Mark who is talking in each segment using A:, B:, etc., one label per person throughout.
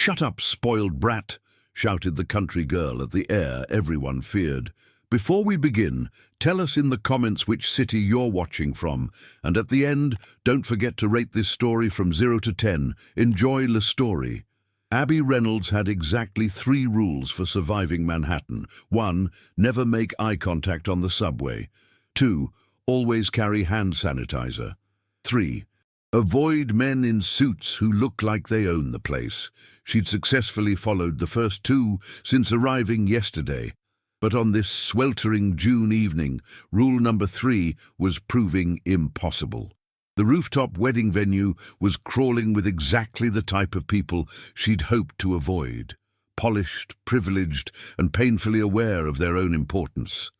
A: "Shut up, spoiled brat," shouted the country girl at the heir everyone feared. "Before we begin, tell us in the comments which city you're watching from, and at the end, don't forget to rate this story from 0 to 10. Enjoy the story." Abby Reynolds had exactly 3 rules for surviving Manhattan. 1. Never make eye contact on the subway. 2. Always carry hand sanitizer. 3. Avoid men in suits who look like they own the place. She'd successfully followed the first 2 since arriving yesterday. But on this sweltering June evening, rule number 3 was proving impossible. The rooftop wedding venue was crawling with exactly the type of people she'd hoped to avoid. Polished, privileged, and painfully aware of their own importance.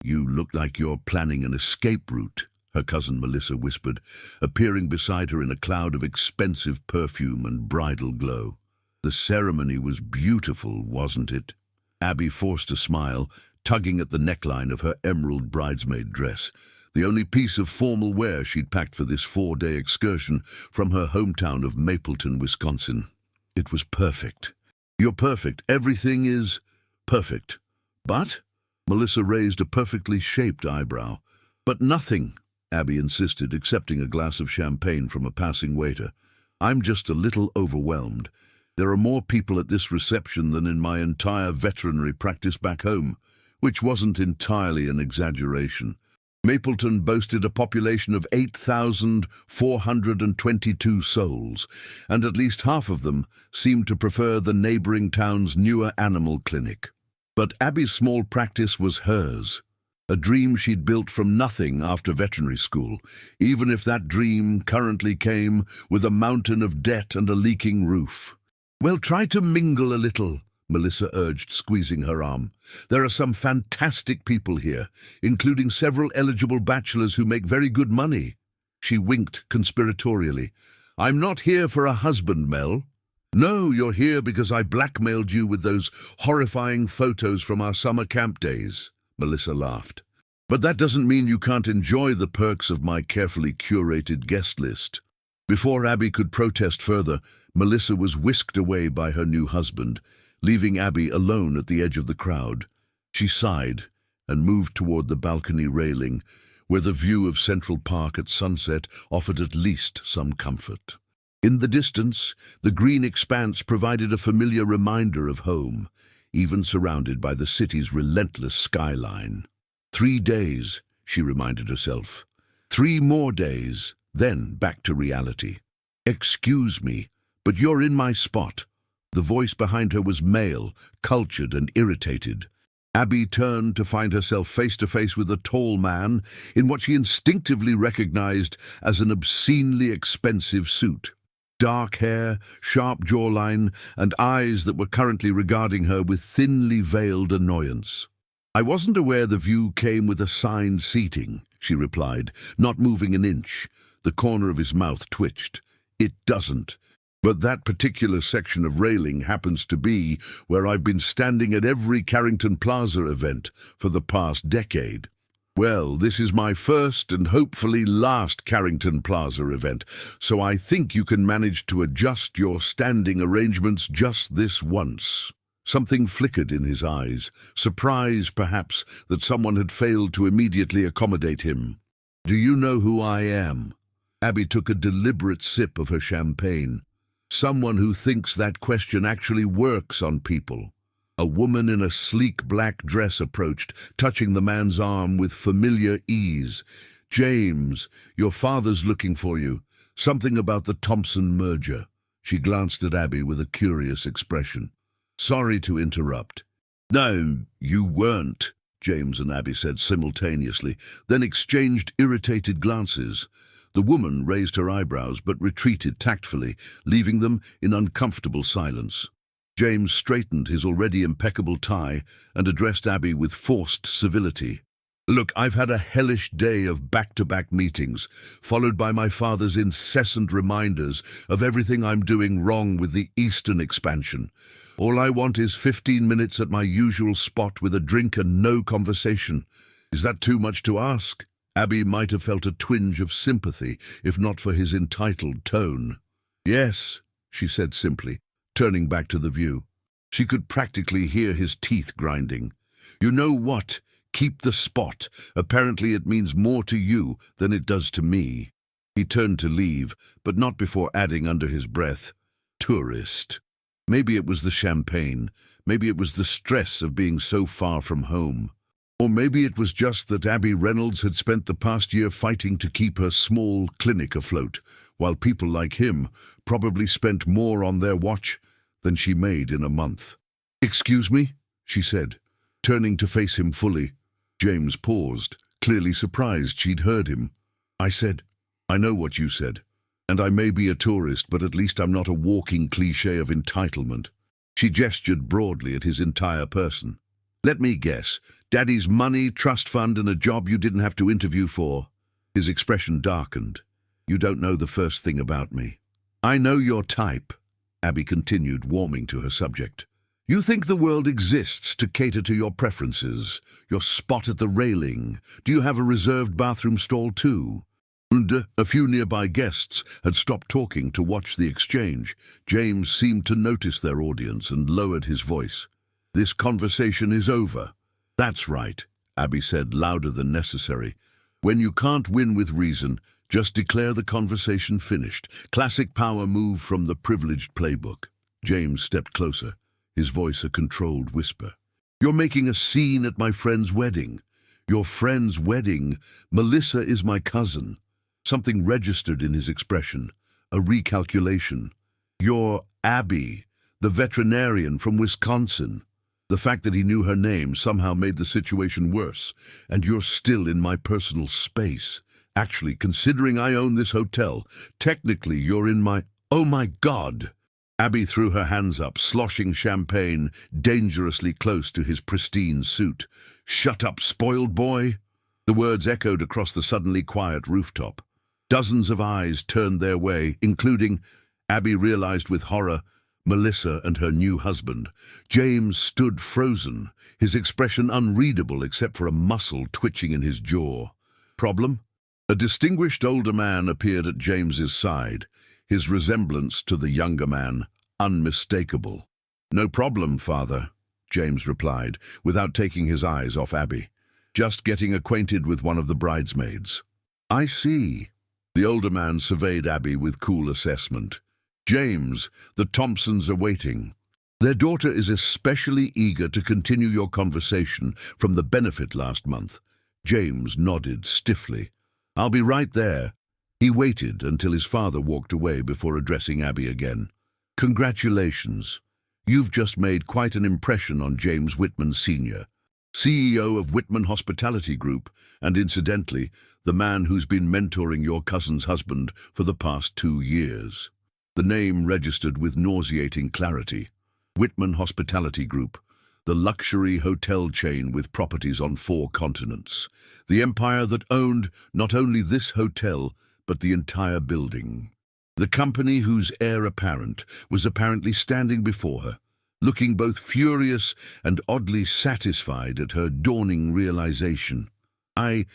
A: "You look like you're planning an escape route," her cousin Melissa whispered, appearing beside her in a cloud of expensive perfume and bridal glow. "The ceremony was beautiful, wasn't it?" Abby forced a smile, tugging at the neckline of her emerald bridesmaid dress, the only piece of formal wear she'd packed for this 4-day excursion from her hometown of Mapleton, Wisconsin. "It was perfect." "You're perfect. Everything is perfect." "But?" Melissa raised a perfectly shaped eyebrow. "But nothing," Abby insisted, accepting a glass of champagne from a passing waiter. "I'm just a little overwhelmed. There are more people at this reception than in my entire veterinary practice back home," which wasn't entirely an exaggeration. Mapleton boasted a population of 8,422 souls, and at least half of them seemed to prefer the neighboring town's newer animal clinic. But Abby's small practice was hers, a dream she'd built from nothing after veterinary school, even if that dream currently came with a mountain of debt and a leaking roof. "Well, try to mingle a little," Melissa urged, squeezing her arm. "There are some fantastic people here, including several eligible bachelors who make very good money." She winked conspiratorially. "I'm not here for a husband, Mel." "No, you're here because I blackmailed you with those horrifying photos from our summer camp days," Melissa laughed. "But that doesn't mean you can't enjoy the perks of my carefully curated guest list." Before Abby could protest further, Melissa was whisked away by her new husband, leaving Abby alone at the edge of the crowd. She sighed and moved toward the balcony railing, where the view of Central Park at sunset offered at least some comfort. In the distance, the green expanse provided a familiar reminder of home, even surrounded by the city's relentless skyline. 3 days, she reminded herself. 3 more days, then back to reality. "Excuse me, but you're in my spot." The voice behind her was male, cultured and irritated. Abby turned to find herself face to face with a tall man in what she instinctively recognized as an obscenely expensive suit. Dark hair, sharp jawline, and eyes that were currently regarding her with thinly veiled annoyance. "I wasn't aware the view came with assigned seating," she replied, not moving an inch. The corner of his mouth twitched. "It doesn't. But that particular section of railing happens to be where I've been standing at every Carrington Plaza event for the past decade." "Well, this is my first and hopefully last Carrington Plaza event, so I think you can manage to adjust your standing arrangements just this once." Something flickered in his eyes, surprise perhaps that someone had failed to immediately accommodate him. "Do you know who I am?" Abby took a deliberate sip of her champagne. "Someone who thinks that question actually works on people." A woman in a sleek black dress approached, touching the man's arm with familiar ease. "James, your father's looking for you. Something about the Thompson merger." She glanced at Abby with a curious expression. "Sorry to interrupt." "No, you weren't," James and Abby said simultaneously, then exchanged irritated glances. The woman raised her eyebrows but retreated tactfully, leaving them in uncomfortable silence. James straightened his already impeccable tie and addressed Abby with forced civility. "Look, I've had a hellish day of back-to-back meetings, followed by my father's incessant reminders of everything I'm doing wrong with the Eastern expansion. All I want is 15 minutes at my usual spot with a drink and no conversation. Is that too much to ask?" Abby might have felt a twinge of sympathy, if not for his entitled tone. "Yes," she said simply. turning back to the view. She could practically hear his teeth grinding. "You know what? Keep the spot. Apparently it means more to you than it does to me." He turned to leave, but not before adding under his breath, "Tourist." Maybe it was the champagne. Maybe it was the stress of being so far from home. Or maybe it was just that Abby Reynolds had spent the past year fighting to keep her small clinic afloat, while people like him probably spent more on their watch than she made in a month. "Excuse me?" she said, turning to face him fully. James paused, clearly surprised she'd heard him. "I said, I know what you said, and I may be a tourist, but at least I'm not a walking cliché of entitlement." She gestured broadly at his entire person. "Let me guess, Daddy's money, trust fund, and a job you didn't have to interview for?" His expression darkened. "You don't know the first thing about me." "I know your type," Abby continued, warming to her subject. "You think the world exists to cater to your preferences, your spot at the railing. Do you have a reserved bathroom stall too?" And a few nearby guests had stopped talking to watch the exchange. James seemed to notice their audience and lowered his voice. "This conversation is over." "That's right," Abby said, louder than necessary. "When you can't win with reason, just declare the conversation finished." Classic power move from the privileged playbook. James stepped closer, his voice a controlled whisper. "You're making a scene at my friend's wedding." "Your friend's wedding? Melissa is my cousin." Something registered in his expression, a recalculation. "You're Abby, the veterinarian from Wisconsin." The fact that he knew her name somehow made the situation worse. "And you're still in my personal space. Actually, considering I own this hotel, technically you're in my—" "Oh my God!" Abby threw her hands up, sloshing champagne dangerously close to his pristine suit. "Shut up, spoiled boy!" The words echoed across the suddenly quiet rooftop. Dozens of eyes turned their way, including, Abby realized with horror, Melissa and her new husband. James stood frozen, his expression unreadable except for a muscle twitching in his jaw. "Problem?" A distinguished older man appeared at James's side, his resemblance to the younger man unmistakable. "No problem, father," James replied, without taking his eyes off Abby. "Just getting acquainted with one of the bridesmaids." "I see." The older man surveyed Abby with cool assessment. "James, the Thompsons are waiting. Their daughter is especially eager to continue your conversation from the benefit last month." James nodded stiffly. "I'll be right there." He waited until his father walked away before addressing Abby again. "Congratulations. You've just made quite an impression on James Whitman Sr., CEO of Whitman Hospitality Group, and incidentally, the man who's been mentoring your cousin's husband for the past 2 years. The name registered with nauseating clarity. Whitman Hospitality Group, the luxury hotel chain with properties on 4 continents. The empire that owned not only this hotel, but the entire building. The company whose heir apparent was apparently standing before her, looking both furious and oddly satisfied at her dawning realization. I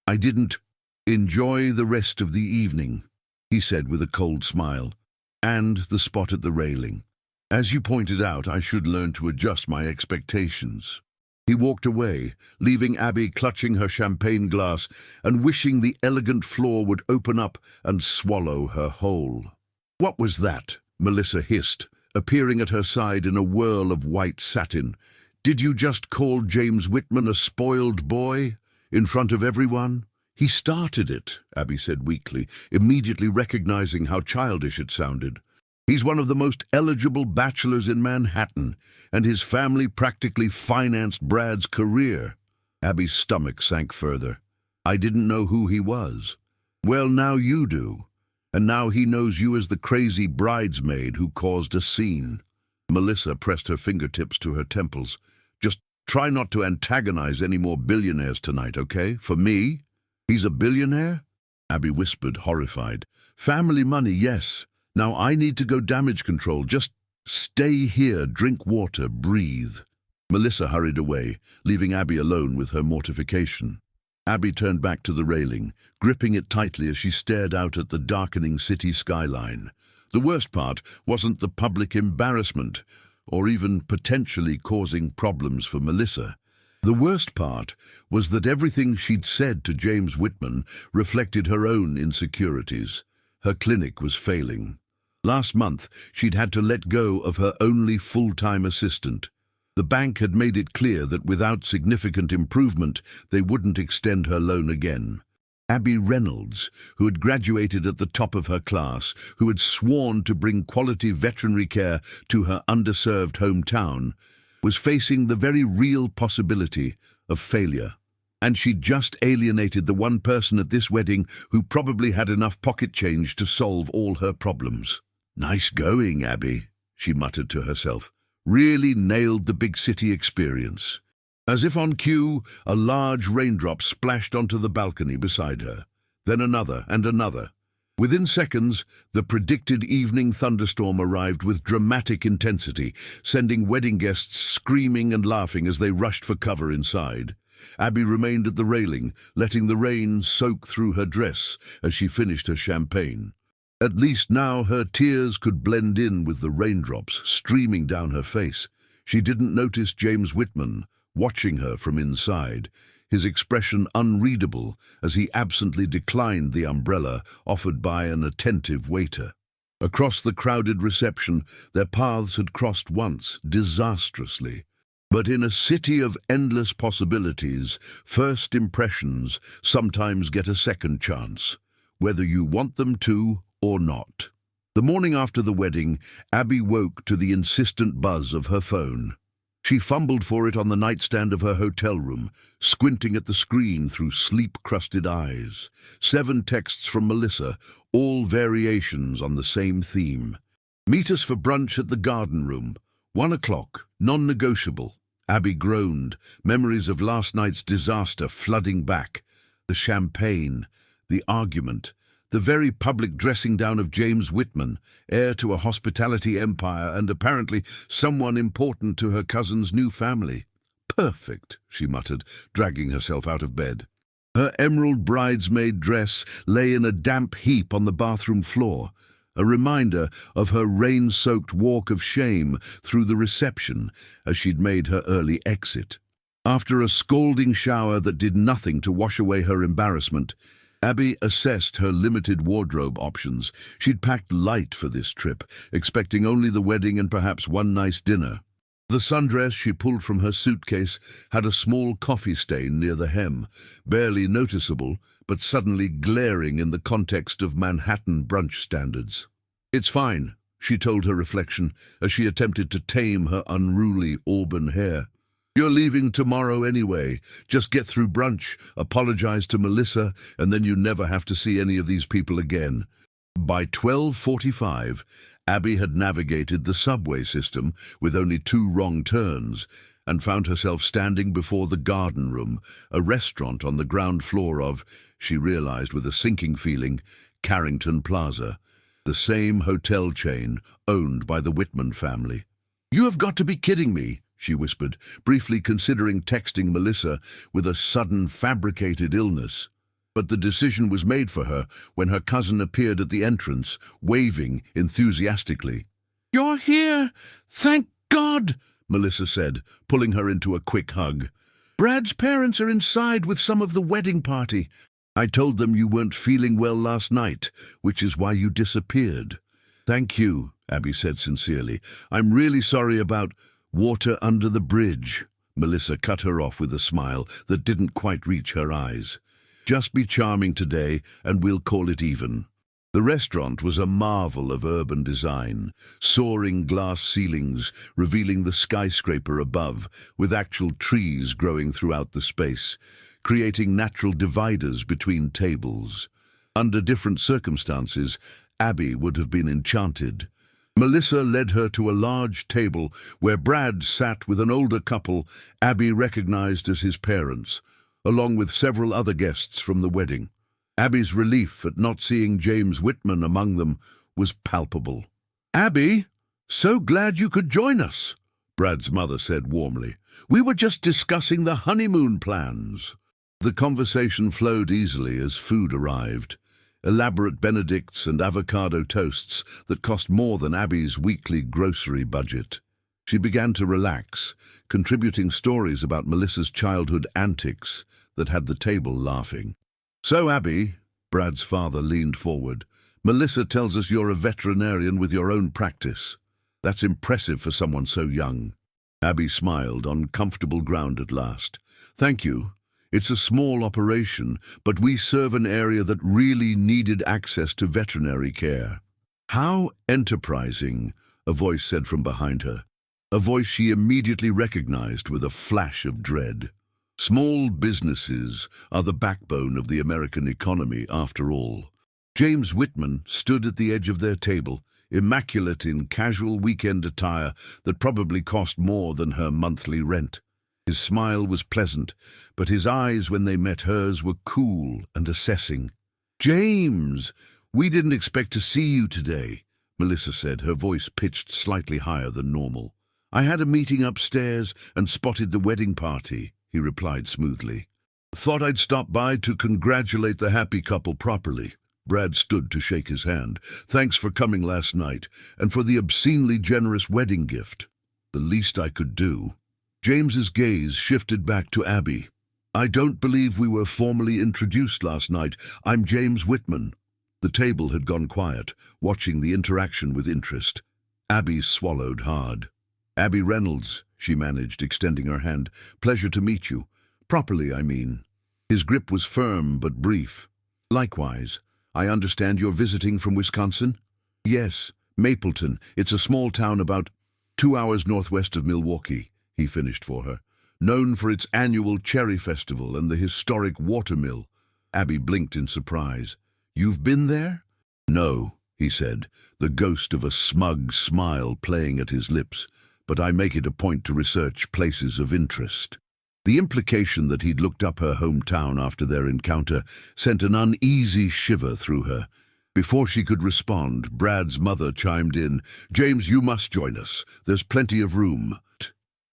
A: didn't enjoy the rest of the evening," he said with a cold smile, "and the spot at the railing. As you pointed out, I should learn to adjust my expectations." He walked away, leaving Abby clutching her champagne glass and wishing the elegant floor would open up and swallow her whole. "What was that?" Melissa hissed, appearing at her side in a whirl of white satin. "Did you just call James Whitman a spoiled boy? In front of everyone?" "He started it," Abby said weakly, immediately recognizing how childish it sounded. "He's one of the most eligible bachelors in Manhattan, and his family practically financed Brad's career." Abby's stomach sank further. "I didn't know who he was." "Well, now you do. And now he knows you as the crazy bridesmaid who caused a scene." Melissa pressed her fingertips to her temples. "Just try not to antagonize any more billionaires tonight, okay? For me?" "He's a billionaire?" Abby whispered, horrified. "Family money, yes. Now I need to go damage control. Just stay here, drink water, breathe." Melissa hurried away, leaving Abby alone with her mortification. Abby turned back to the railing, gripping it tightly as she stared out at the darkening city skyline. The worst part wasn't the public embarrassment, or even potentially causing problems for Melissa. The worst part was that everything she'd said to James Whitman reflected her own insecurities. Her clinic was failing. Last month, she'd had to let go of her only full-time assistant. The bank had made it clear that without significant improvement, they wouldn't extend her loan again. Abby Reynolds, who had graduated at the top of her class, who had sworn to bring quality veterinary care to her underserved hometown, was facing the very real possibility of failure. And she'd just alienated the one person at this wedding who probably had enough pocket change to solve all her problems. "Nice going, Abby," she muttered to herself. "Really nailed the big city experience." As if on cue, a large raindrop splashed onto the balcony beside her. Then another and another. Within seconds, the predicted evening thunderstorm arrived with dramatic intensity, sending wedding guests screaming and laughing as they rushed for cover inside. Abby remained at the railing, letting the rain soak through her dress as she finished her champagne. At least now her tears could blend in with the raindrops streaming down her face. She didn't notice James Whitman, watching her from inside, his expression unreadable as he absently declined the umbrella offered by an attentive waiter. Across the crowded reception, their paths had crossed once, disastrously. But in a city of endless possibilities, first impressions sometimes get a second chance, whether you want them to or not. The morning after the wedding, Abby woke to the insistent buzz of her phone. She fumbled for it on the nightstand of her hotel room, squinting at the screen through sleep-crusted eyes. 7 texts from Melissa, all variations on the same theme. "Meet us for brunch at the garden room. 1 o'clock, non-negotiable." Abby groaned, memories of last night's disaster flooding back. The champagne, the argument, the very public dressing down of James Whitman, heir to a hospitality empire and apparently someone important to her cousin's new family. "Perfect," she muttered, dragging herself out of bed. Her emerald bridesmaid dress lay in a damp heap on the bathroom floor, a reminder of her rain-soaked walk of shame through the reception as she'd made her early exit. After a scalding shower that did nothing to wash away her embarrassment, Abby assessed her limited wardrobe options. She'd packed light for this trip, expecting only the wedding and perhaps one nice dinner. The sundress she pulled from her suitcase had a small coffee stain near the hem, barely noticeable, but suddenly glaring in the context of Manhattan brunch standards. "It's fine," she told her reflection as she attempted to tame her unruly auburn hair. "You're leaving tomorrow anyway. Just get through brunch, apologize to Melissa, and then you never have to see any of these people again." By 12:45, Abby had navigated the subway system with only 2 wrong turns and found herself standing before the Garden Room, a restaurant on the ground floor of, she realized with a sinking feeling, Carrington Plaza, the same hotel chain owned by the Whitman family. "You have got to be kidding me," she whispered, briefly considering texting Melissa with a sudden fabricated illness. But the decision was made for her when her cousin appeared at the entrance, waving enthusiastically. "You're here! Thank God!" Melissa said, pulling her into a quick hug. "Brad's parents are inside with some of the wedding party. I told them you weren't feeling well last night, which is why you disappeared." "Thank you," Abby said sincerely. "I'm really sorry about water under the bridge." Melissa cut her off with a smile that didn't quite reach her eyes. "Just be charming today, and we'll call it even." The restaurant was a marvel of urban design, soaring glass ceilings revealing the skyscraper above, with actual trees growing throughout the space, creating natural dividers between tables. Under different circumstances, Abby would have been enchanted. Melissa led her to a large table where Brad sat with an older couple Abby recognized as his parents, along with several other guests from the wedding. Abby's relief at not seeing James Whitman among them was palpable. "Abby, so glad you could join us," Brad's mother said warmly. "We were just discussing the honeymoon plans." The conversation flowed easily as food arrived. elaborate Benedicts and avocado toasts that cost more than Abby's weekly grocery budget. She began to relax, contributing stories about Melissa's childhood antics that had the table laughing. "So, Abby," Brad's father leaned forward, "Melissa tells us you're a veterinarian with your own practice. That's impressive for someone so young." Abby smiled, on comfortable ground at last. "Thank you. It's a small operation, but we serve an area that really needed access to veterinary care." "How enterprising," a voice said from behind her. A voice she immediately recognized with a flash of dread. Small businesses are the backbone of the American economy, after all. James Whitman stood at the edge of their table, immaculate in casual weekend attire that probably cost more than her monthly rent. His smile was pleasant, but his eyes, when they met hers, were cool and assessing. "James, we didn't expect to see you today," Melissa said, her voice pitched slightly higher than normal. "I had a meeting upstairs and spotted the wedding party," he replied smoothly. "Thought I'd stop by to congratulate the happy couple properly." Brad stood to shake his hand. "Thanks for coming last night, and for the obscenely generous wedding gift." "The least I could do." James's gaze shifted back to Abby. "I don't believe we were formally introduced last night. I'm James Whitman." The table had gone quiet, watching the interaction with interest. Abby swallowed hard. "Abby Reynolds," she managed, extending her hand. "Pleasure to meet you. Properly, I mean." His grip was firm but brief. "Likewise. I understand you're visiting from Wisconsin?" "Yes, Mapleton. It's a small town about 2 hours northwest of Milwaukee," he finished for her. "Known for its annual cherry festival and the historic watermill." Abby blinked in surprise. "You've been there?" "No," he said, the ghost of a smug smile playing at his lips. "But I make it a point to research places of interest." The implication that he'd looked up her hometown after their encounter sent an uneasy shiver through her. Before she could respond, Brad's mother chimed in. "James, you must join us. There's plenty of room."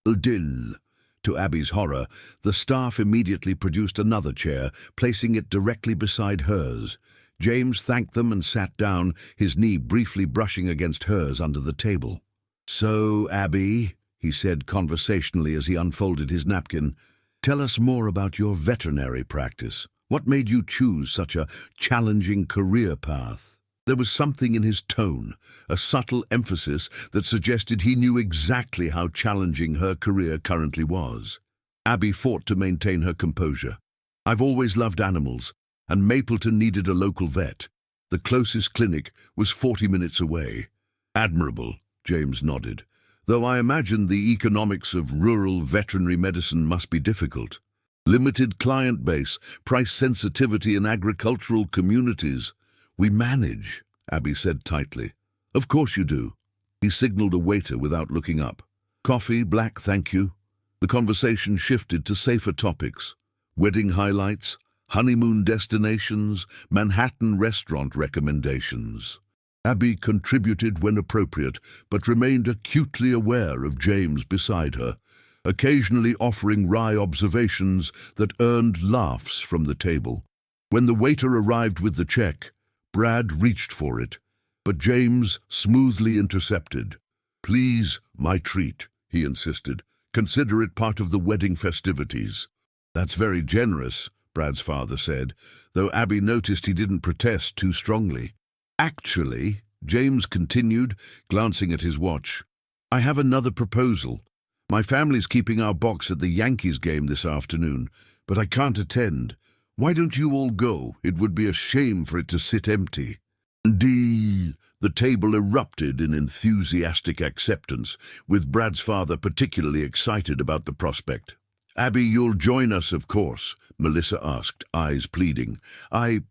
A: "Dill." To Abby's horror, the staff immediately produced another chair, placing it directly beside hers. James thanked them and sat down, his knee briefly brushing against hers under the table. "So, Abby," he said conversationally as he unfolded his napkin, "tell us more about your veterinary practice. What made you choose such a challenging career path?" There was something in his tone, a subtle emphasis that suggested he knew exactly how challenging her career currently was. Abby fought to maintain her composure. "I've always loved animals, and Mapleton needed a local vet. The closest clinic was 40 minutes away." "Admirable," James nodded, "though I imagine the economics of rural veterinary medicine must be difficult. Limited client base, price sensitivity in agricultural communities." "We manage," Abby said tightly. "Of course you do." He signaled a waiter without looking up. "Coffee, black, thank you." The conversation shifted to safer topics. Wedding highlights, honeymoon destinations, Manhattan restaurant recommendations. Abby contributed when appropriate, but remained acutely aware of James beside her, occasionally offering wry observations that earned laughs from the table. When the waiter arrived with the check, Brad reached for it, but James smoothly intercepted. "Please, my treat," he insisted. "Consider it part of the wedding festivities." "That's very generous," Brad's father said, though Abby noticed he didn't protest too strongly. "Actually," James continued, glancing at his watch, "I have another proposal. My family's keeping our box at the Yankees game this afternoon, but I can't attend. Why don't you all go? It would be a shame for it to sit empty." "Deal." The table erupted in enthusiastic acceptance, with Brad's father particularly excited about the prospect. "Abby, you'll join us, of course?" Melissa asked, eyes pleading. I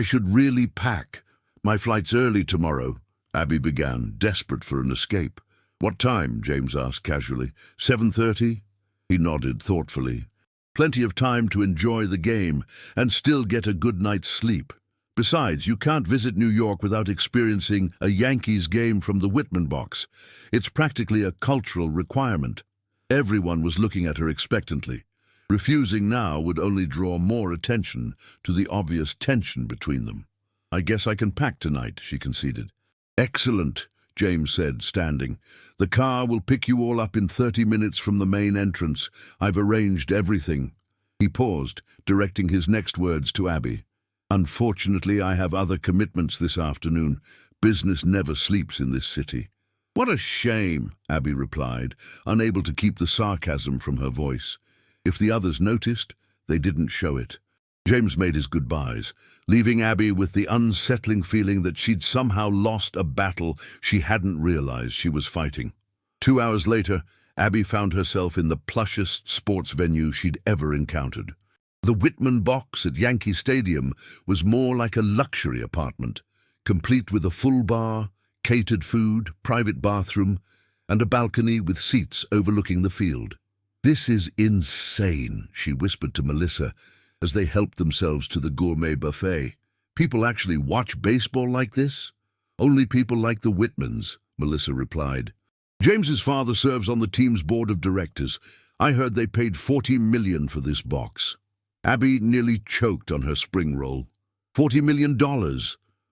A: should really pack. My flight's early tomorrow," Abby began, desperate for an escape. "What time?" James asked casually. 7:30? He nodded thoughtfully. "Plenty of time to enjoy the game and still get a good night's sleep. Besides, you can't visit New York without experiencing a Yankees game from the Whitman box. It's practically a cultural requirement." Everyone was looking at her expectantly. Refusing now would only draw more attention to the obvious tension between them. I guess I can pack tonight, she conceded. Excellent, James said, standing. The car will pick you all up in 30 minutes from the main entrance. I've arranged everything. He paused, directing his next words to Abby. Unfortunately, I have other commitments this afternoon. Business never sleeps in this city. What a shame, Abby replied, unable to keep the sarcasm from her voice. If the others noticed, they didn't show it. James made his goodbyes, leaving Abby with the unsettling feeling that she'd somehow lost a battle she hadn't realized she was fighting. 2 hours later, Abby found herself in the plushest sports venue she'd ever encountered. The Whitman box at Yankee Stadium was more like a luxury apartment, complete with a full bar, catered food, private bathroom, and a balcony with seats overlooking the field. This is insane, she whispered to Melissa as they helped themselves to the gourmet buffet. People actually watch baseball like this? Only people like the Whitmans, Melissa replied. James's father serves on the team's board of directors. I heard they paid $40 million for this box. Abby nearly choked on her spring roll. $40 million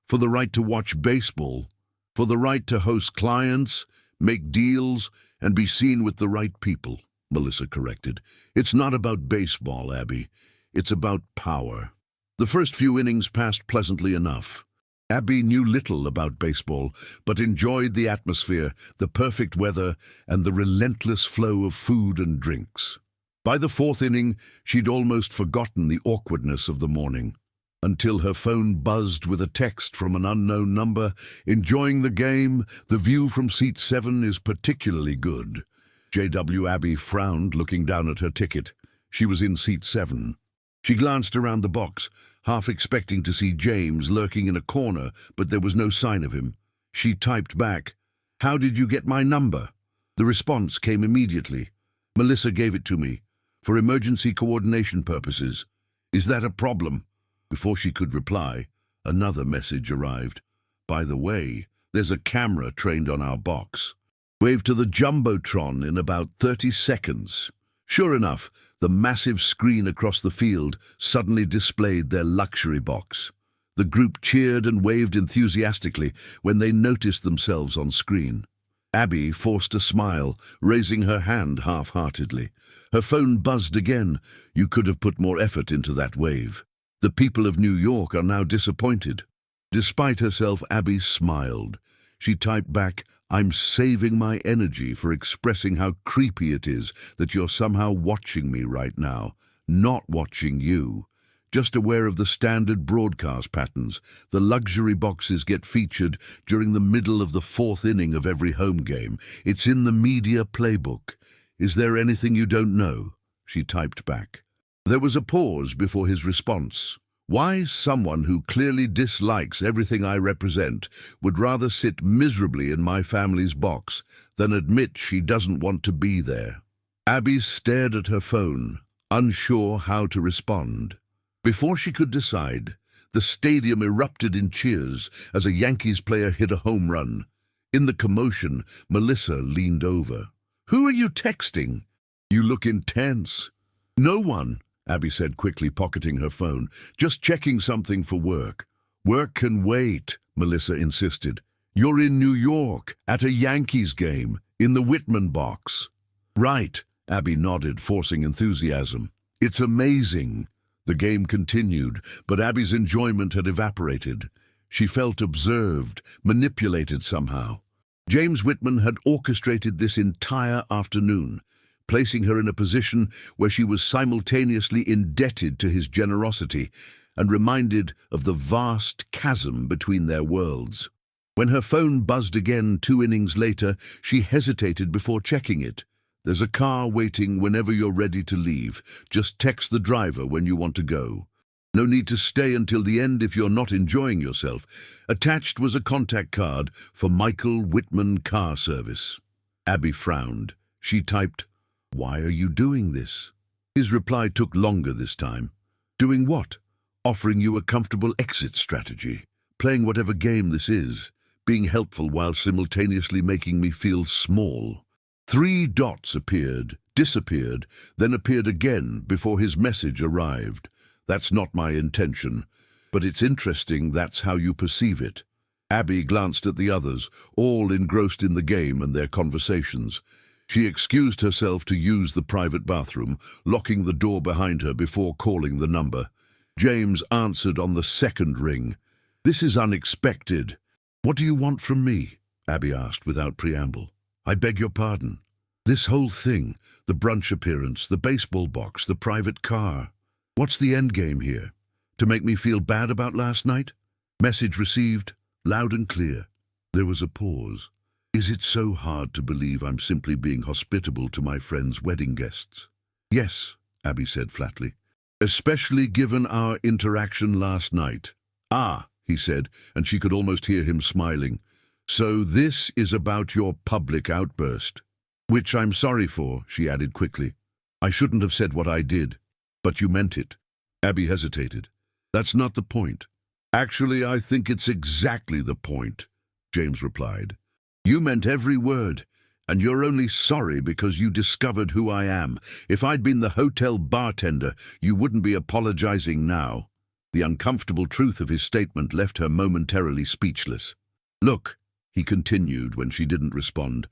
A: for the right to watch baseball, for the right to host clients, make deals, and be seen with the right people, Melissa corrected. It's not about baseball, Abby. It's about power. The first few innings passed pleasantly enough. Abby knew little about baseball, but enjoyed the atmosphere, the perfect weather, and the relentless flow of food and drinks. By the fourth inning, she'd almost forgotten the awkwardness of the morning, until her phone buzzed with a text from an unknown number. Enjoying the game, the view from seat 7 is particularly good. J.W. Abby frowned, looking down at her ticket. She was in seat 7. She glanced around the box, half expecting to see James lurking in a corner, but there was no sign of him. She typed back, "How did you get my number?" The response came immediately. "Melissa gave it to me, for emergency coordination purposes. Is that a problem?" Before she could reply, another message arrived. "By the way, there's a camera trained on our box. Wave to the Jumbotron in about 30 seconds. Sure enough, the massive screen across the field suddenly displayed their luxury box. The group cheered and waved enthusiastically when they noticed themselves on screen. Abby forced a smile, raising her hand half-heartedly. Her phone buzzed again. You could have put more effort into that wave. The people of New York are now disappointed. Despite herself, Abby smiled. She typed back, "I'm saving my energy for expressing how creepy it is that you're somehow watching me right now. Not watching you. Just aware of the standard broadcast patterns. The luxury boxes get featured during the middle of the fourth inning of every home game. It's in the media playbook. Is there anything you don't know?" She typed back. There was a pause before his response. Why someone who clearly dislikes everything I represent would rather sit miserably in my family's box than admit she doesn't want to be there? Abby stared at her phone, unsure how to respond. Before she could decide, the stadium erupted in cheers as a Yankees player hit a home run. In the commotion, Melissa leaned over. "Who are you texting? You look intense." "No one," Abby said quickly, pocketing her phone. "Just checking something for work." "Work can wait," Melissa insisted. "You're in New York, at a Yankees game, in the Whitman box." "Right," Abby nodded, forcing enthusiasm. "It's amazing." The game continued, but Abby's enjoyment had evaporated. She felt observed, manipulated somehow. James Whitman had orchestrated this entire afternoon, placing her in a position where she was simultaneously indebted to his generosity and reminded of the vast chasm between their worlds. When her phone buzzed again 2 innings later, she hesitated before checking it. "There's a car waiting whenever you're ready to leave. Just text the driver when you want to go. No need to stay until the end if you're not enjoying yourself." Attached was a contact card for Michael Whitman Car Service. Abby frowned. She typed, "Why are you doing this?" His reply took longer this time. "Doing what?" "Offering you a comfortable exit strategy. Playing whatever game this is. Being helpful while simultaneously making me feel small." 3 dots appeared, disappeared, then appeared again before his message arrived. "That's not my intention. But it's interesting that's how you perceive it. Abby glanced at the others, all engrossed in the game and their conversations. She excused herself to use the private bathroom, locking the door behind her before calling the number. James answered on the second ring. "This is unexpected. What do you want from me?" Abby asked without preamble. "I beg your pardon. This whole thing, the brunch appearance, the baseball box, the private car. What's the end game here? To make me feel bad about last night?" Message received, loud and clear. There was a pause. "Is it so hard to believe I'm simply being hospitable to my friend's wedding guests?" "Yes," Abby said flatly. "Especially given our interaction last night." "Ah," he said, and she could almost hear him smiling. "So this is about your public outburst." "Which I'm sorry for," she added quickly. "I shouldn't have said what I did." "But you meant it." Abby hesitated. "That's not the point." "Actually, I think it's exactly the point," James replied. "You meant every word, and you're only sorry because you discovered who I am. If I'd been the hotel bartender, you wouldn't be apologizing now." The uncomfortable truth of his statement left her momentarily speechless. "Look," he continued when she didn't respond,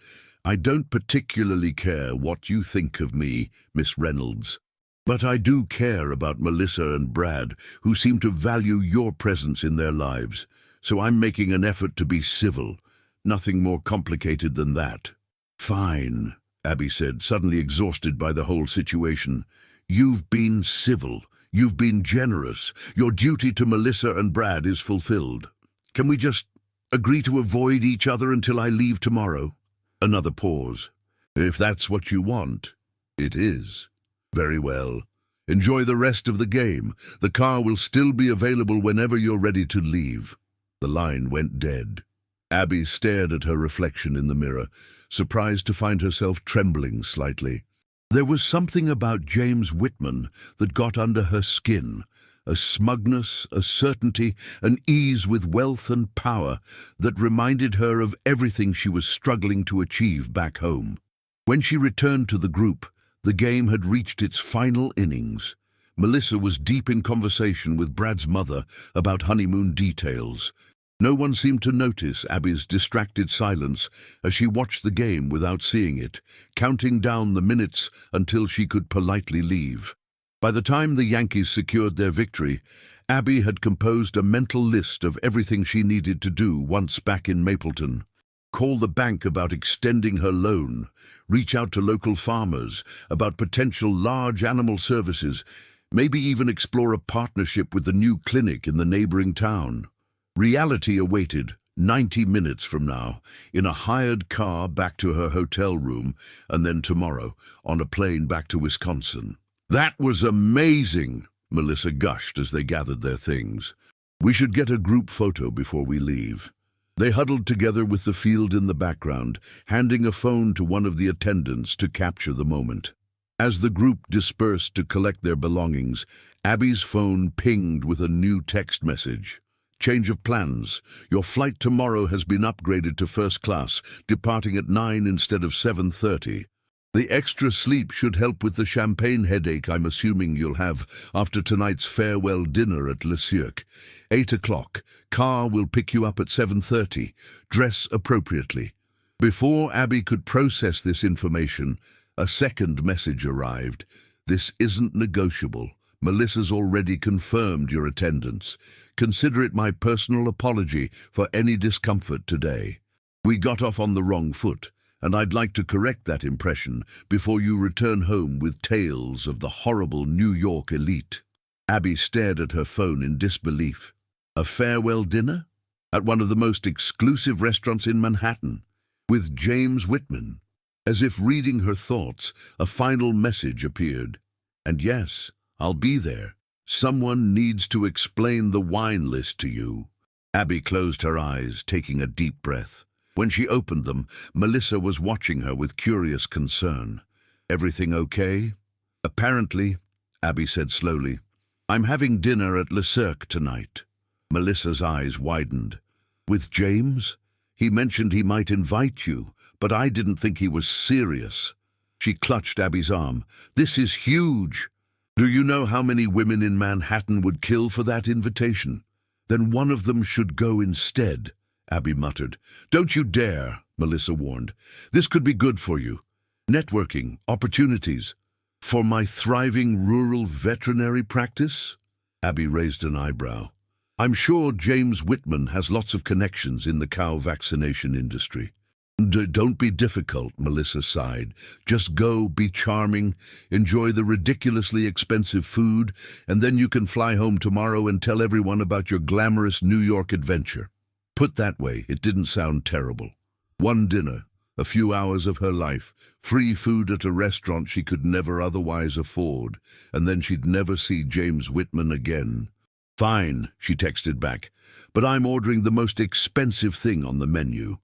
A: "I don't particularly care what you think of me, Miss Reynolds. But I do care about Melissa and Brad, who seem to value your presence in their lives. So I'm making an effort to be civil. Nothing more complicated than that." "Fine," Abby said, suddenly exhausted by the whole situation. "You've been civil. You've been generous. Your duty to Melissa and Brad is fulfilled. Can we just agree to avoid each other until I leave tomorrow?" Another pause. "If that's what you want, it is." "Very well. Enjoy the rest of the game. The car will still be available whenever you're ready to leave." The line went dead. Abby stared at her reflection in the mirror, surprised to find herself trembling slightly. There was something about James Whitman that got under her skin, a smugness, a certainty, an ease with wealth and power that reminded her of everything she was struggling to achieve back home. When she returned to the group, the game had reached its final innings. Melissa was deep in conversation with Brad's mother about honeymoon details. No one seemed to notice Abby's distracted silence as she watched the game without seeing it, counting down the minutes until she could politely leave. By the time the Yankees secured their victory, Abby had composed a mental list of everything she needed to do once back in Mapleton. Call the bank about extending her loan, reach out to local farmers about potential large animal services, maybe even explore a partnership with the new clinic in the neighboring town. Reality awaited, 90 minutes from now, in a hired car back to her hotel room, and then tomorrow, on a plane back to Wisconsin. "That was amazing," Melissa gushed as they gathered their things. "We should get a group photo before we leave." They huddled together with the field in the background, handing a phone to one of the attendants to capture the moment. As the group dispersed to collect their belongings, Abby's phone pinged with a new text message. "Change of plans. Your flight tomorrow has been upgraded to first class, departing at 9 instead of 7:30. The extra sleep should help with the champagne headache I'm assuming you'll have after tonight's farewell dinner at Le Cirque. 8 o'clock. Car will pick you up at 7:30. Dress appropriately." Before Abby could process this information, a second message arrived. "This isn't negotiable. Melissa's already confirmed your attendance. Consider it my personal apology for any discomfort today. We got off on the wrong foot, and I'd like to correct that impression before you return home with tales of the horrible New York elite." Abby stared at her phone in disbelief. A farewell dinner? At one of the most exclusive restaurants in Manhattan? With James Whitman? As if reading her thoughts, a final message appeared. "And yes, I'll be there. Someone needs to explain the wine list to you." Abby closed her eyes, taking a deep breath. When she opened them, Melissa was watching her with curious concern. "Everything okay?" "Apparently," Abby said slowly. "I'm having dinner at Le Cirque tonight." Melissa's eyes widened. "With James? He mentioned he might invite you, but I didn't think he was serious." She clutched Abby's arm. "This is huge. Do you know how many women in Manhattan would kill for that invitation? Then one of them should go instead, Abby muttered. Don't you dare, Melissa warned. This could be good for you. Networking, opportunities. For my thriving rural veterinary practice? Abby raised an eyebrow. I'm sure James Whitman has lots of connections in the cow vaccination industry. Don't be difficult, Melissa sighed. Just go, be charming, enjoy the ridiculously expensive food, and then you can fly home tomorrow and tell everyone about your glamorous New York adventure. Put that way, it didn't sound terrible. One dinner, a few hours of her life, free food at a restaurant she could never otherwise afford, and then she'd never see James Whitman again. Fine, she texted back, but I'm ordering the most expensive thing on the menu.